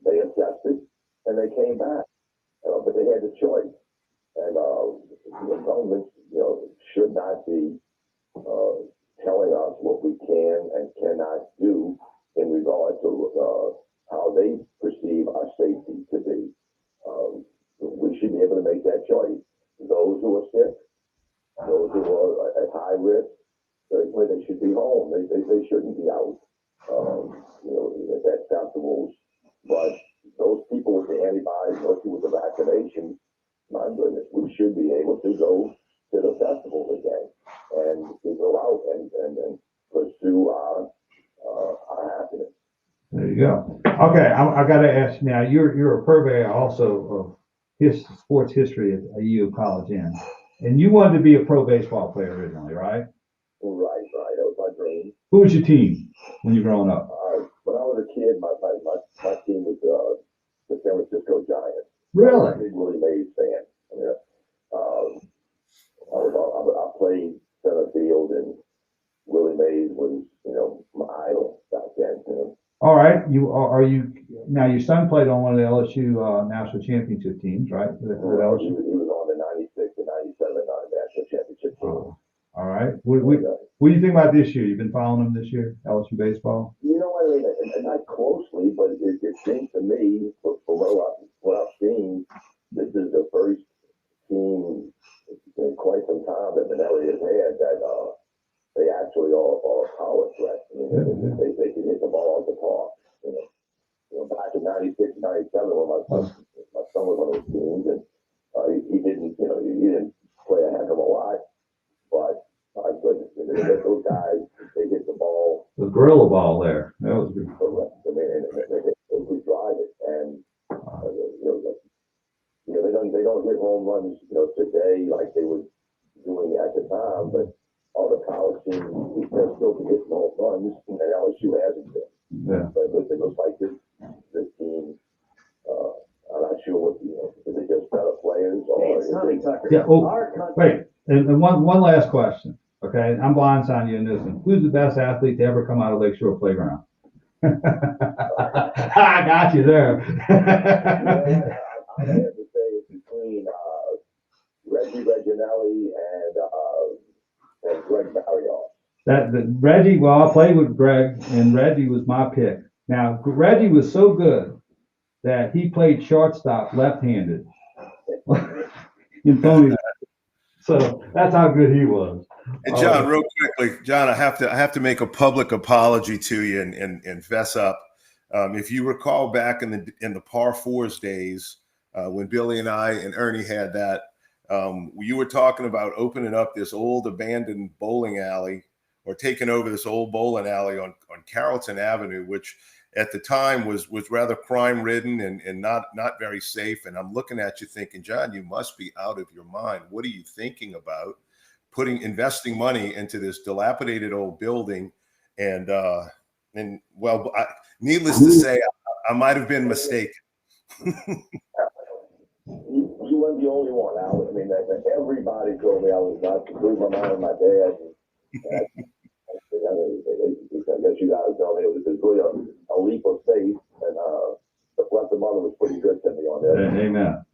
they assessed it, and they came back. But they had the choice. And governments, should not be telling us what we can and cannot do in regard to how they perceive our safety to be. We should be able to make that choice. Those who are sick, those who are at high risk, certainly they should be home. They shouldn't be out. That's the rules. But those people with the antibodies, those people with the vaccination, my goodness, we should be able to go to the festival again and to go out and pursue our happiness. There you go. Okay, I got to ask you now. You're a purveyor also of sports history at U College Inn, and you wanted to be a pro baseball player originally, right? Right. That was my dream. Who was your team when you were growing up? When I was a kid, my team was the San Francisco Giants. Really? I was a big Willie Mays fan. I played center field, and Willie Mays was, my idol back then. All right. Are you now? Your son played on one of the LSU national championship teams, right? He was on the '96 and '97 national championship team. All right. What do you think about this year? You've been following them this year, LSU baseball? I mean, and not closely, but it seems to me, from what I've seen, this is the first team in quite some time that Manelli has had that they actually are a power threat. I mean, they can hit the ball at the park. Back in '96, '97, when my son was on those teams, and he didn't play a heck of a lot, but my goodness, those guys, they hit the ball. The gorilla ball there. That was good. Correct. I mean, and they drive it, and they don't hit home runs, today like they were doing at the time, but all the college teams, they're still hitting home runs, and LSU hasn't been. Yeah. But it looks like this team, I'm not sure what, is it just better players or? Yeah. Oh, wait. And one last question. Okay, I'm blindsiding you in this one. Who's the best athlete to ever come out of Lakeshore Playground? I got you there. I have to say it's between Reggie Reginelli and Greg Barrios. Reggie, well, I played with Greg, and Reggie was my pick. Now, Reggie was so good that he played shortstop left-handed in Tony. So that's how good he was. And John, real quickly, John, I have to make a public apology to you and fess up. If you recall back in the par fours days, when Billy and I and Ernie had that, you were talking about opening up this old abandoned bowling alley, or taking over this old bowling alley on Carrollton Avenue, which at the time was rather crime ridden and not very safe. And I'm looking at you thinking, John, you must be out of your mind. What are you thinking about investing money into this dilapidated old building? And well, needless to say, I might have been mistaken. You weren't the only one, Al. I mean, everybody told me I was not to lose my mind with my dad. I guess you guys know me. It was really a leap of faith, and the blessed mother was pretty good to me on that. Amen.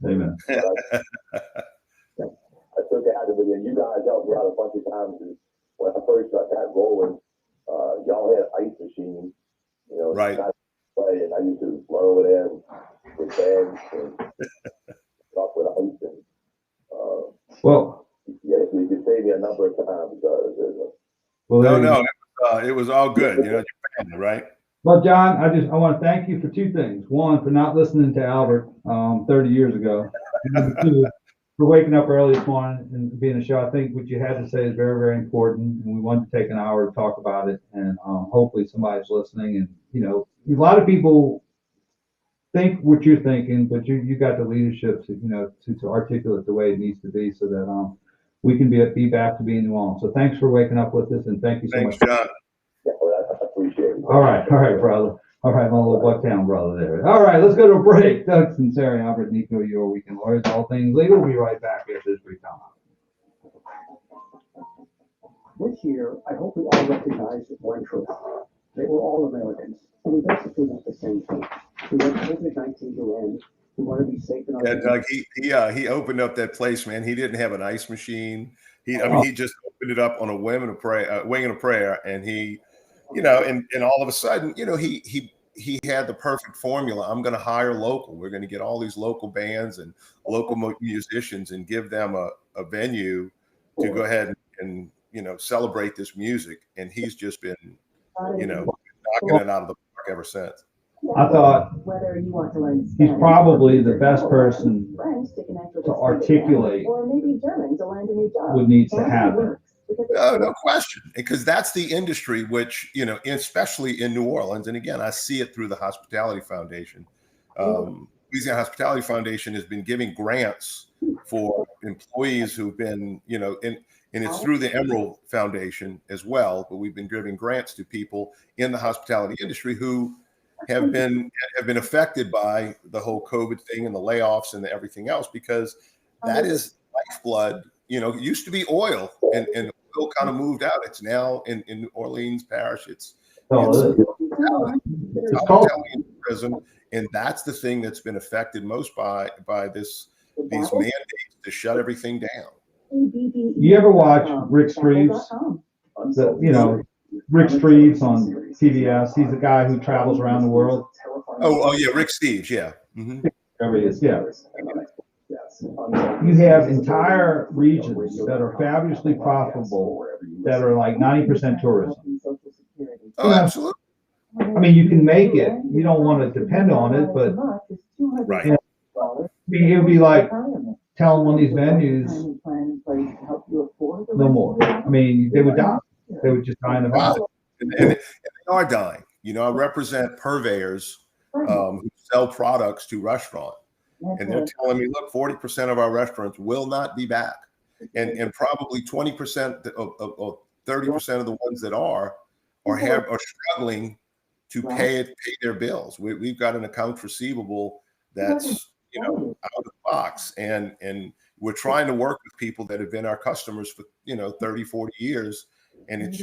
I took it out of it, and you guys helped me out a bunch of times. And when I first got rolling, y'all had ice machines, right? Play, and I used to run over there with bags and stuff with ice. And well, yeah, you could save me a number of times. No, it was all good. Your family, right? Well, John, I want to thank you for two things. One, for not listening to Albert 30 years ago. And number two, for waking up early this morning and being a show. I think what you had to say is very, very important, and we wanted to take an hour to talk about it. And hopefully somebody's listening. And a lot of people think what you're thinking, but you got the leadership to, you know, to articulate the way it needs to be so that we can be back to being New Orleans. So thanks for waking up with us, and thank you so Thanks, much. John. Yeah, well, I appreciate it. All right, brother. All right, my little Bucktown brother there. All right, let's go to a break. Doug Sunseri, Albert Nicaud, your weekend lawyers, all things legal. We'll be right back after this brief time. This year, I hope we all recognize one truth. That we're all Americans, and we basically want the same thing. We want COVID-19 to end. We want to be safe in our Yeah, Doug, he opened up that place, man. He didn't have an ice machine. He just opened it up on a wing and a prayer, and he, you know, and all of a sudden, you know, he had the perfect formula. I'm going to hire local. We're going to get all these local bands and local musicians and give them a venue to go ahead and you know, celebrate this music. And he's just been, you know, knocking it out of the park ever since. I thought he's probably the best person to articulate what needs to happen. No question, because that's the industry which, you know, especially in New Orleans, and again, I see it through the Hospitality Foundation. Louisiana Hospitality Foundation has been giving grants for employees who've been, you know, and it's through the Emerald Foundation as well, but we've been giving grants to people in the hospitality industry who have been affected by the whole COVID thing and the layoffs and everything else, because that is lifeblood. You know, it used to be oil, and oil kind of moved out. It's now in New Orleans Parish. It's hospitality and tourism, and that's the thing that's been affected most by these mandates to shut everything down. You ever watch Rick Streves? You know, Rick Streves on CBS. He's a guy who travels around the world. Oh yeah, Rick Steves, yeah. Mm-hmm. There he is, yeah. You have entire regions that are fabulously profitable that are like 90% tourism. Oh, absolutely. I mean, you can make it. You don't want to depend on it, but right. You know, I mean, it would be like telling one of these venues no more. I mean, they would die. They would just die in the valley. And they are dying. You know, I represent purveyors who sell products to restaurants. And they're telling me, look, 40% of our restaurants will not be back. And probably 20% or 30% of the ones that are struggling to pay their bills. We've got an accounts receivable that's, you know, out of the box. And we're trying to work with people that have been our customers for, you know, 30, 40 years. And it's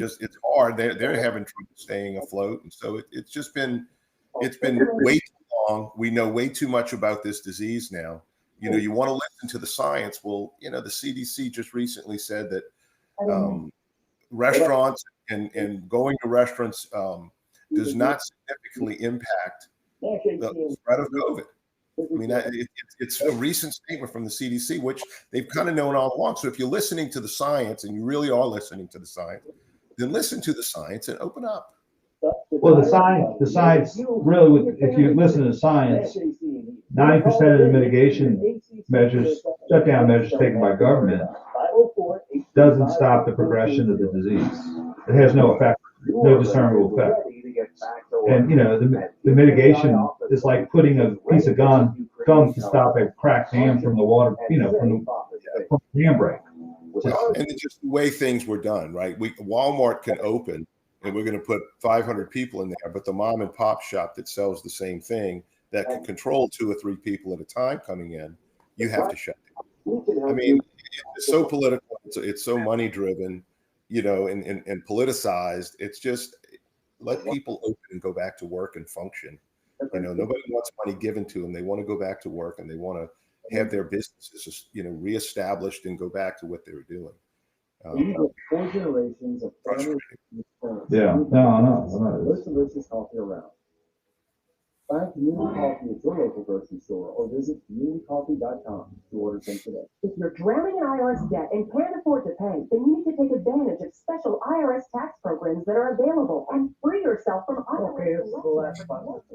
hard. They're having trouble staying afloat. And so it's been way too long. We know way too much about this disease now. You know, you want to listen to the science. Well, you know, the CDC just recently said that restaurants and going to restaurants does not significantly impact the spread of COVID. I mean, it's a recent statement from the CDC, which they've kind of known all along. So if you're listening to the science, and you really are listening to the science, then listen to the science and open up. Well, the science really, if you listen to science, 90% of the mitigation measures, shutdown measures taken by government, doesn't stop the progression of the disease. It has no effect, no discernible effect. And you know, the mitigation is like putting a piece of gum to stop a cracked dam from the water, you know, from the dam break. Well, and it's just the way things were done, right? Walmart can open, and we're going to put 500 people in there, but the mom and pop shop that sells the same thing that can control 2 or 3 people at a time coming in, you have to shut down. I mean, it's so political, it's so money driven, you know, and politicized. It's just let people open and go back to work and function. You know, nobody wants money given to them. They want to go back to work, and they want to have their businesses, you know, reestablished and go back to what they were doing. 4 generations of farmers. Yeah, no. List of richest coffee around. Find Community Coffee at your local grocery store or visit communitycoffee.com to order some today. If you're drowning in IRS debt and can't afford to pay, then you need to take advantage of special IRS tax programs that are available and free yourself from IRS financial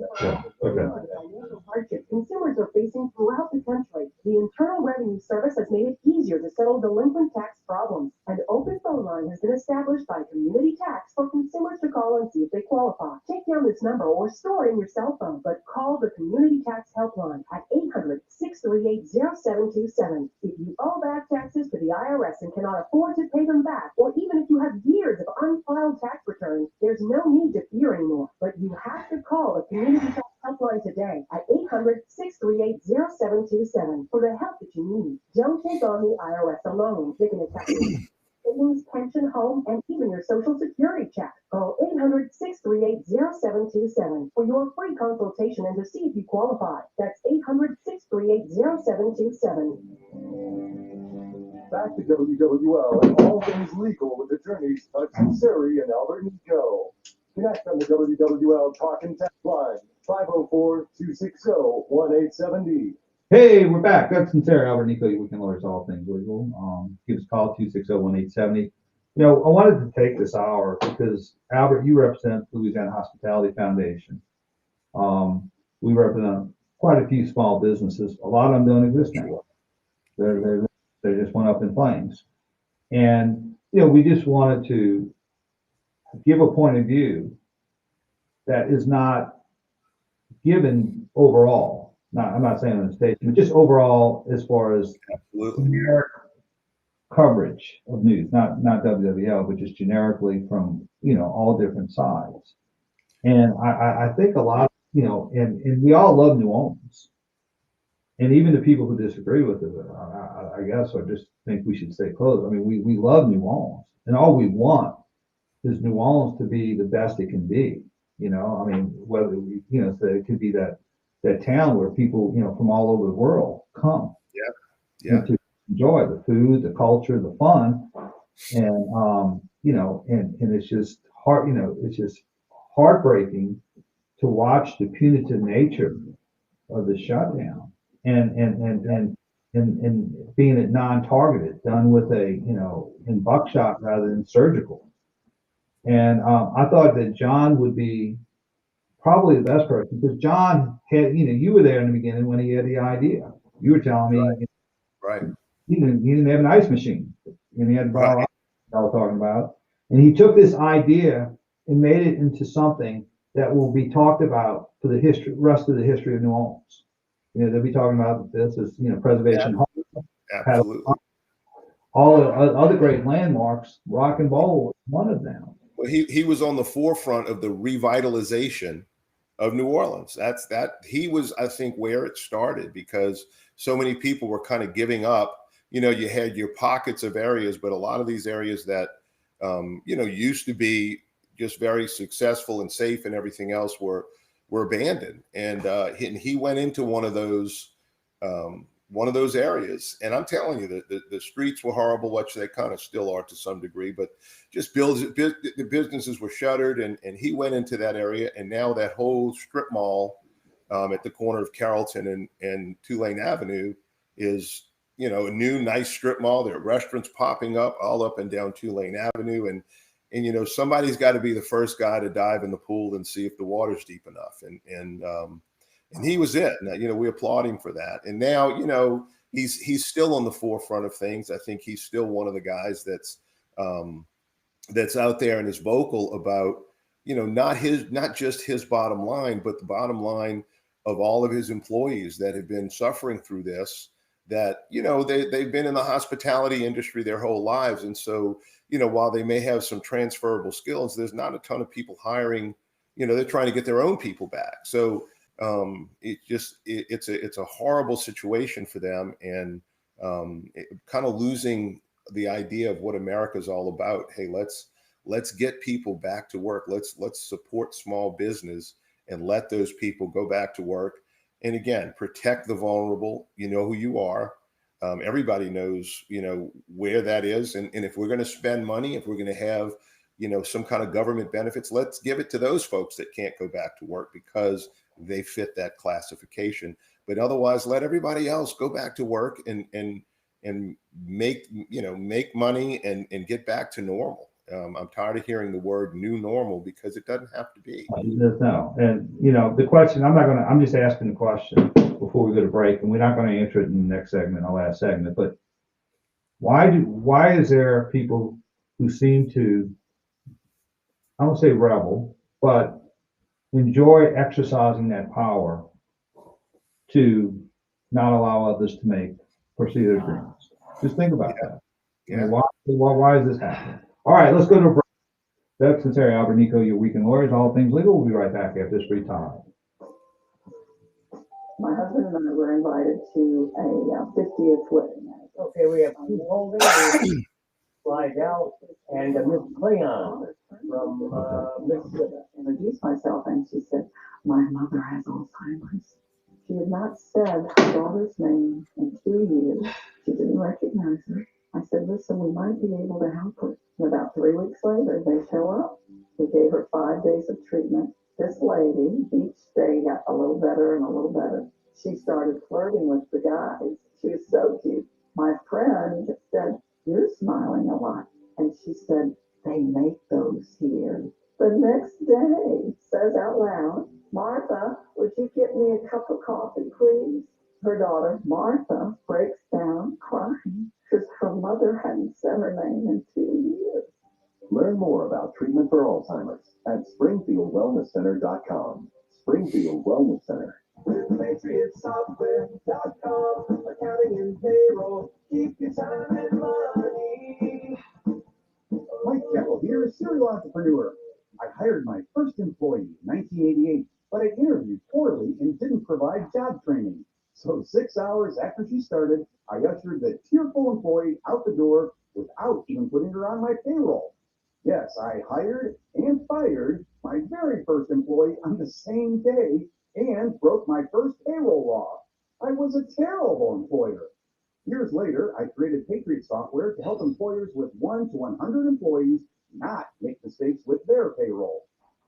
hardship consumers are facing throughout the country. The Internal Revenue Service has made it easier to settle delinquent tax problems. An open phone line has been established by Community Tax for consumers to call and see if they qualify. Take down this number or store it in your cell phone, but call the Community Tax Helpline at 800-638-0727. If you owe back taxes to the IRS and cannot afford to pay them back, or even if you have years of unfiled tax returns, there's no need to fear anymore. But you have to call the Community Tax Helpline today at 800-638-0727 for the help that you need. Don't take on the IRS alone. They can attack your savings, pension, home, and even your Social Security check. Call 800-638-0727 for your free consultation and to see if you qualify. That's 800-638-0727. Back to WWL and all things legal with attorneys Sunseri and Nicaud. Connect on the WWL Talk and Text line, 504-260-1870. Hey, we're back. That's Sunseri, Nicaud, your weekend lawyers, all things legal. Give us a call, 260-1870. You know, I wanted to take this hour because, Albert, you represent Louisiana Hospitality Foundation. We represent quite a few small businesses. A lot of them don't exist anymore. They just went up in flames. And, you know, we just wanted to give a point of view that is not given overall. I'm not saying on the stage, but just overall as far as generic coverage of news, not WWL, but just generically from, you know, all different sides. And I think a lot, you know, and we all love New Orleans. And even the people who disagree with it, I guess, or just think we should stay close. I mean, we love New Orleans, and all we want is New Orleans to be the best it can be. You know, I mean, whether we, you know, so it could be that town where people, you know, from all over the world come, to enjoy the food, the culture, the fun, and you know, and it's just hard, you know, it's just heartbreaking to watch the punitive nature of the shutdown. And being it non-targeted, done with a, you know, in buckshot rather than surgical. And I thought that John would be probably the best person because John had, you know, you were there in the beginning when he had the idea. You were telling me, right? He didn't have an ice machine, and he had to borrow ice, I was talking about. And he took this idea and made it into something that will be talked about for the rest of the history of New Orleans. You know, they'll be talking about this as, you know, preservation. Absolutely. All the other great landmarks, Rock and Bowl was one of them. Well, he was on the forefront of the revitalization of New Orleans. He was, I think, where it started because so many people were kind of giving up. You know, you had your pockets of areas, but a lot of these areas that, you know, used to be just very successful and safe and everything else were abandoned. And he went into one of those areas. And I'm telling you that the streets were horrible, which they kind of still are to some degree, but just the businesses were shuttered. And he went into that area. And now that whole strip mall at the corner of Carrollton and Tulane Avenue is, you know, a new nice strip mall. There are restaurants popping up all up and down Tulane Avenue. And you know, somebody's got to be the first guy to dive in the pool and see if the water's deep enough. And he was it. Now, you know, we applaud him for that. And now, you know, he's still on the forefront of things. I think he's still one of the guys that's out there and is vocal about, you know, not just his bottom line, but the bottom line of all of his employees that have been suffering through this. That, you know, they've been in the hospitality industry their whole lives, and so, you know, while they may have some transferable skills, there's not a ton of people hiring. You know, they're trying to get their own people back. So it's a horrible situation for them, and kind of losing the idea of what America's all about. Hey, let's get people back to work. Let's support small business and let those people go back to work. And again, protect the vulnerable. You know who you are. Everybody knows, you know, where that is. And if we're going to spend money, if we're going to have, you know, some kind of government benefits, let's give it to those folks that can't go back to work because they fit that classification. But otherwise, let everybody else go back to work and make money and get back to normal. I'm tired of hearing the word new normal because it doesn't have to be. No. And, you know, the question, I'm just asking the question before we go to break, and we're not going to answer it in the next segment, our last segment, but why is there people who seem to I won't say rebel, but enjoy exercising that power to not allow others to pursue their dreams. Just think about that. Yeah. Why is this happening? All right, let's go to a break. Doug, Sunseri, Albert, Nicaud, your weekend lawyers, all things legal. We'll be right back after this brief time. My husband and I were invited to a 50th wedding. Okay, we have Keith Holden, Slidell, and Miss Cleon from Mississippi. Introduced myself, and she said, "My mother has Alzheimer's." She had not said her daughter's name in 2 years. She didn't recognize her. I said, "Listen, we might be able to help her." And about 3 weeks later, they show up. We gave her 5 days of treatment. This lady, each day got a little better and a little better. She started flirting with the guys. She was so cute. My friend said, "You're smiling a lot." And she said, "They make those here." The next day, says out loud, "Martha, would you get me a cup of coffee, please?" Her daughter, Martha, breaks down crying because her mother hadn't said her name in 2 years. Learn more about treatment for Alzheimer's at SpringfieldWellnessCenter.com. Springfield Wellness Center. PatriotSoftware.com, accounting and payroll, keep your time and money. Mike Jekyll here, serial entrepreneur. I hired my first employee in 1988, but I interviewed poorly and didn't provide job training. So 6 hours after she started, I ushered the tearful employee out the door without even putting her on my payroll. Yes, I hired and fired my very first employee on the same day and broke my first payroll law. I was a terrible employer. Years later, I created Patriot Software to help employers with 1 to 100 employees not make mistakes with their payroll.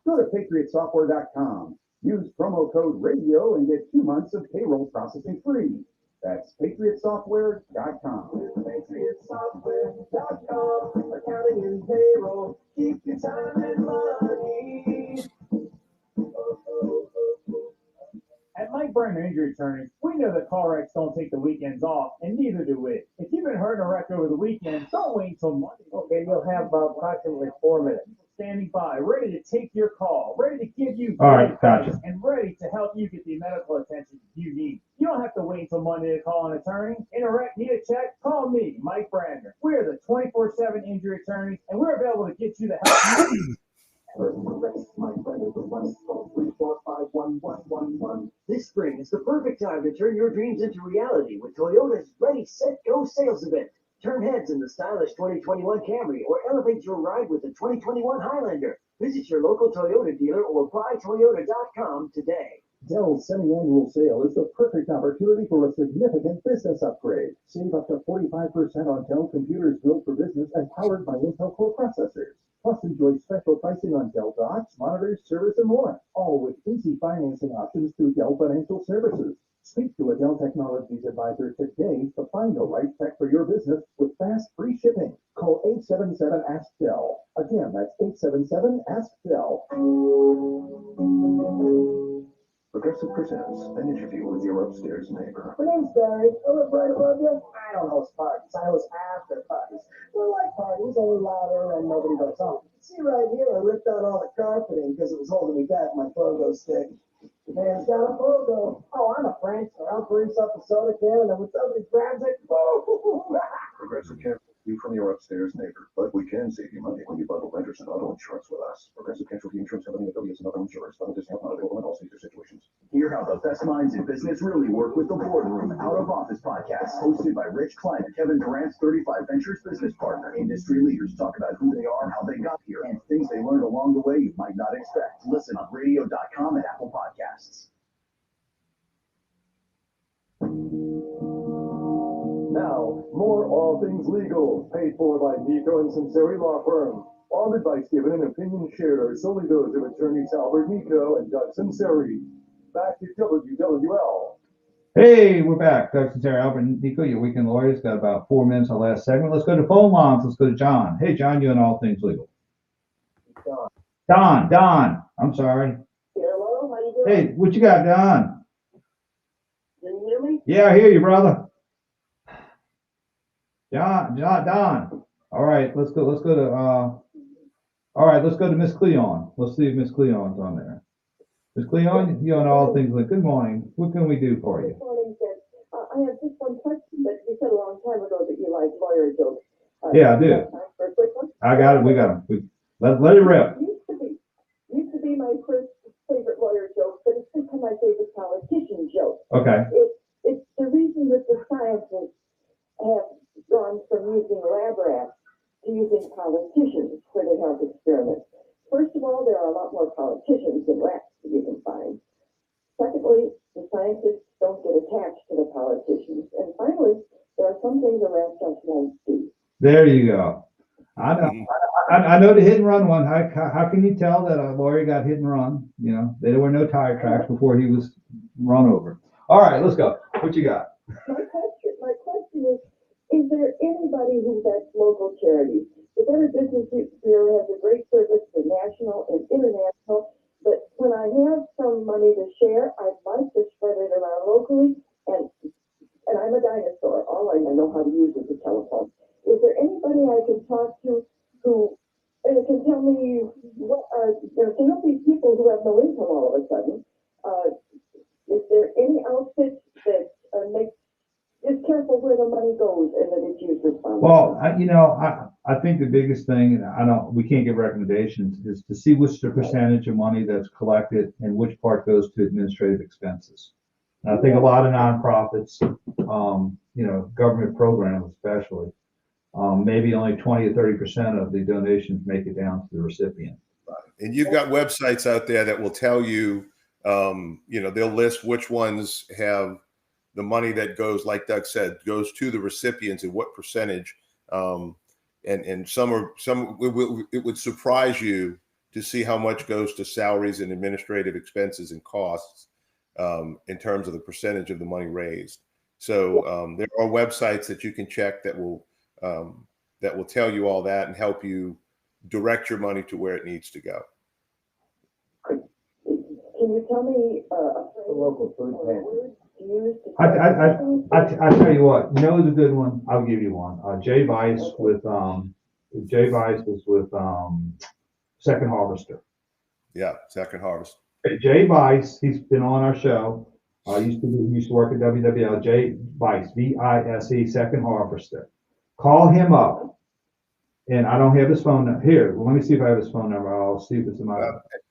Go to PatriotSoftware.com. Use promo code RADIO and get 2 months of payroll processing free. That's PatriotSoftware.com. PatriotSoftware.com, accounting and payroll, keep your time and money. At Mike Brennan Injury Attorney, we know that car wrecks don't take the weekends off, and neither do we. If you've been hurt in a wreck over the weekend, don't wait until Monday. Okay, you'll have approximately 4 minutes. Standing by, ready to take your call, ready to give you All right, gotcha. and ready to help you get the medical attention you need. You don't have to wait until Monday to call an attorney. In a wreck, need a check? Call me, Mike Brandner. We're the 24/7 injury attorneys, and we're available to get you the help you need. This spring is the perfect time to turn your dreams into reality with Toyota's Ready, Set, Go sales event. Turn heads in the stylish 2021 Camry or elevate your ride with the 2021 Highlander. Visit your local Toyota dealer or buytoyota.com today. Dell's semi-annual sale is the perfect opportunity for a significant business upgrade. Save up to 45% on Dell computers built for business and powered by Intel Core processors. Plus, enjoy special pricing on Dell docks, monitors, servers, and more, all with easy financing options through Dell Financial Services. Speak to a Dell Technologies advisor today to find the right tech for your business with fast, free shipping. Call 877-ASK-DELL. Again, that's 877-ASK-DELL. Progressive presents an interview with your upstairs neighbor. My name's Barry. I live right above you. I don't host parties. I host after parties. They're like parties, only louder and nobody goes home. See right here, I ripped out all the carpeting because it was holding me back. My pogo stick. Man's got a pogo. Oh, I'm a prankster. I'll grease up a soda can, and then when somebody grabs it, boom! Progressive can't save you from your upstairs neighbor, but we can save you money when you bundle renters and auto insurance with us. Progressive Casualty Insurance Company affiliates and other insurers. Bundle discount not available in all states or situations. Hear how the best minds in business really work with the Boardroom Out of Office podcast, hosted by Rich Klein and Kevin Durant's 35 Ventures business partner. Industry leaders talk about who they are, how they got here, and things they learned along the way you might not expect. Listen on radio.com and Apple Podcasts. Now, more All Things Legal, paid for by Nicaud and Sunseri Law Firm. All advice given and opinions shared are solely those of attorneys Albert Nicaud and Doug Sunseri. Back to WWL. Hey, we're back. Doug Sunseri, Albert Nicaud, your weekend lawyers. Got about 4 minutes on the last segment. Let's go to phone lines. Let's go to John. Hey, John, you and All Things Legal. Don. I'm sorry. Hello, how you doing? Hey, what you got, Don? Can you hear me? Yeah, I hear you, brother. Don. All right, let's go to All right, let's go to Miss Cleon. Let's see if Miss Cleon's on there. Miss Cleon, you on all things like, good morning. What can we do for you? Good morning, Jen. I have just one question, but you said a long time ago that you like lawyer jokes. Yeah, I do. Time for a quick one? I got it. We got them. Let it rip. Used to be my first favorite lawyer joke, but it's become my favorite politician joke. Okay. It's the reason that the scientists have gone from using lab rats to using politicians for their health experiments. First of all, there are a lot more politicians than rats that you can find. Secondly, the scientists don't get attached to the politicians. And finally, there are some things a rat just won't do. There you go. I know. I know the hit and run one. How can you tell that a lawyer got hit and run? You know, there were no tire tracks before he was run over. All right, let's go. What you got? My question is there anybody who backs local charities? The Better Business Bureau has a great service for national and international, but when I have some money to share, I'd like to spread it around locally, and I'm a dinosaur. All I know how to use is a telephone. Is there anybody I can talk to who can tell me what are, to help these people who have no income all of a sudden, is there any outfit that makes, is careful where the money goes and that it's used responsibly? Well, I think the biggest thing, and we can't give recommendations, is to see which the percentage of money that's collected and which part goes to administrative expenses. And I think a lot of nonprofits, government programs especially, maybe only 20 or 30% of the donations make it down to the recipient. And you've got websites out there that will tell you, they'll list which ones have the money that goes, like Doug said, goes to the recipients and what percentage. And it would surprise you to see how much goes to salaries and administrative expenses and costs in terms of the percentage of the money raised. So there are websites that you can check that will tell you all that and help you direct your money to where it needs to go. Can you tell me a local food pantry? I tell you what, who's a good one? I'll give you one. Jay Weiss was with Second Harvester. Yeah, Second Harvest. Jay Weiss, he's been on our show. He used to work at WWL. Jay Weiss, V-I-S-E, Second Harvester. Call him up. And I don't have his phone number. Here, let me see if I have his phone number. I'll see if it's in my.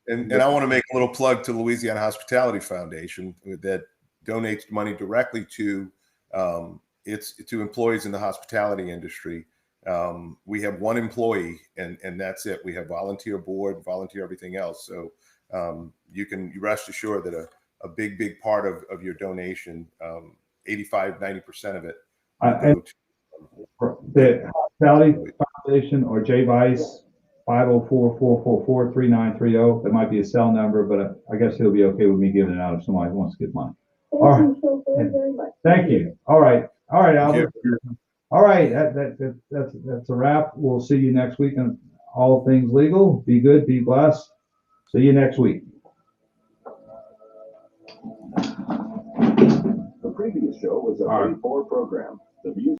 And I want to make a little plug to Louisiana Hospitality Foundation that donates money directly to to employees in the hospitality industry. We have one employee, and that's it. We have volunteer board, volunteer everything else. So you can rest assured that a big part of your donation, 85-90% of it, the Hospitality Foundation or Jay Weiss, 504-444-3930. That might be a cell number, but I guess he'll be okay with me giving it out if somebody wants to give money. Thank you so very much. Thank you. All right, Albert. All right, that's a wrap. We'll see you next week on All Things Legal. Be good, be blessed. See you next week. The previous show was a paid-for program. The views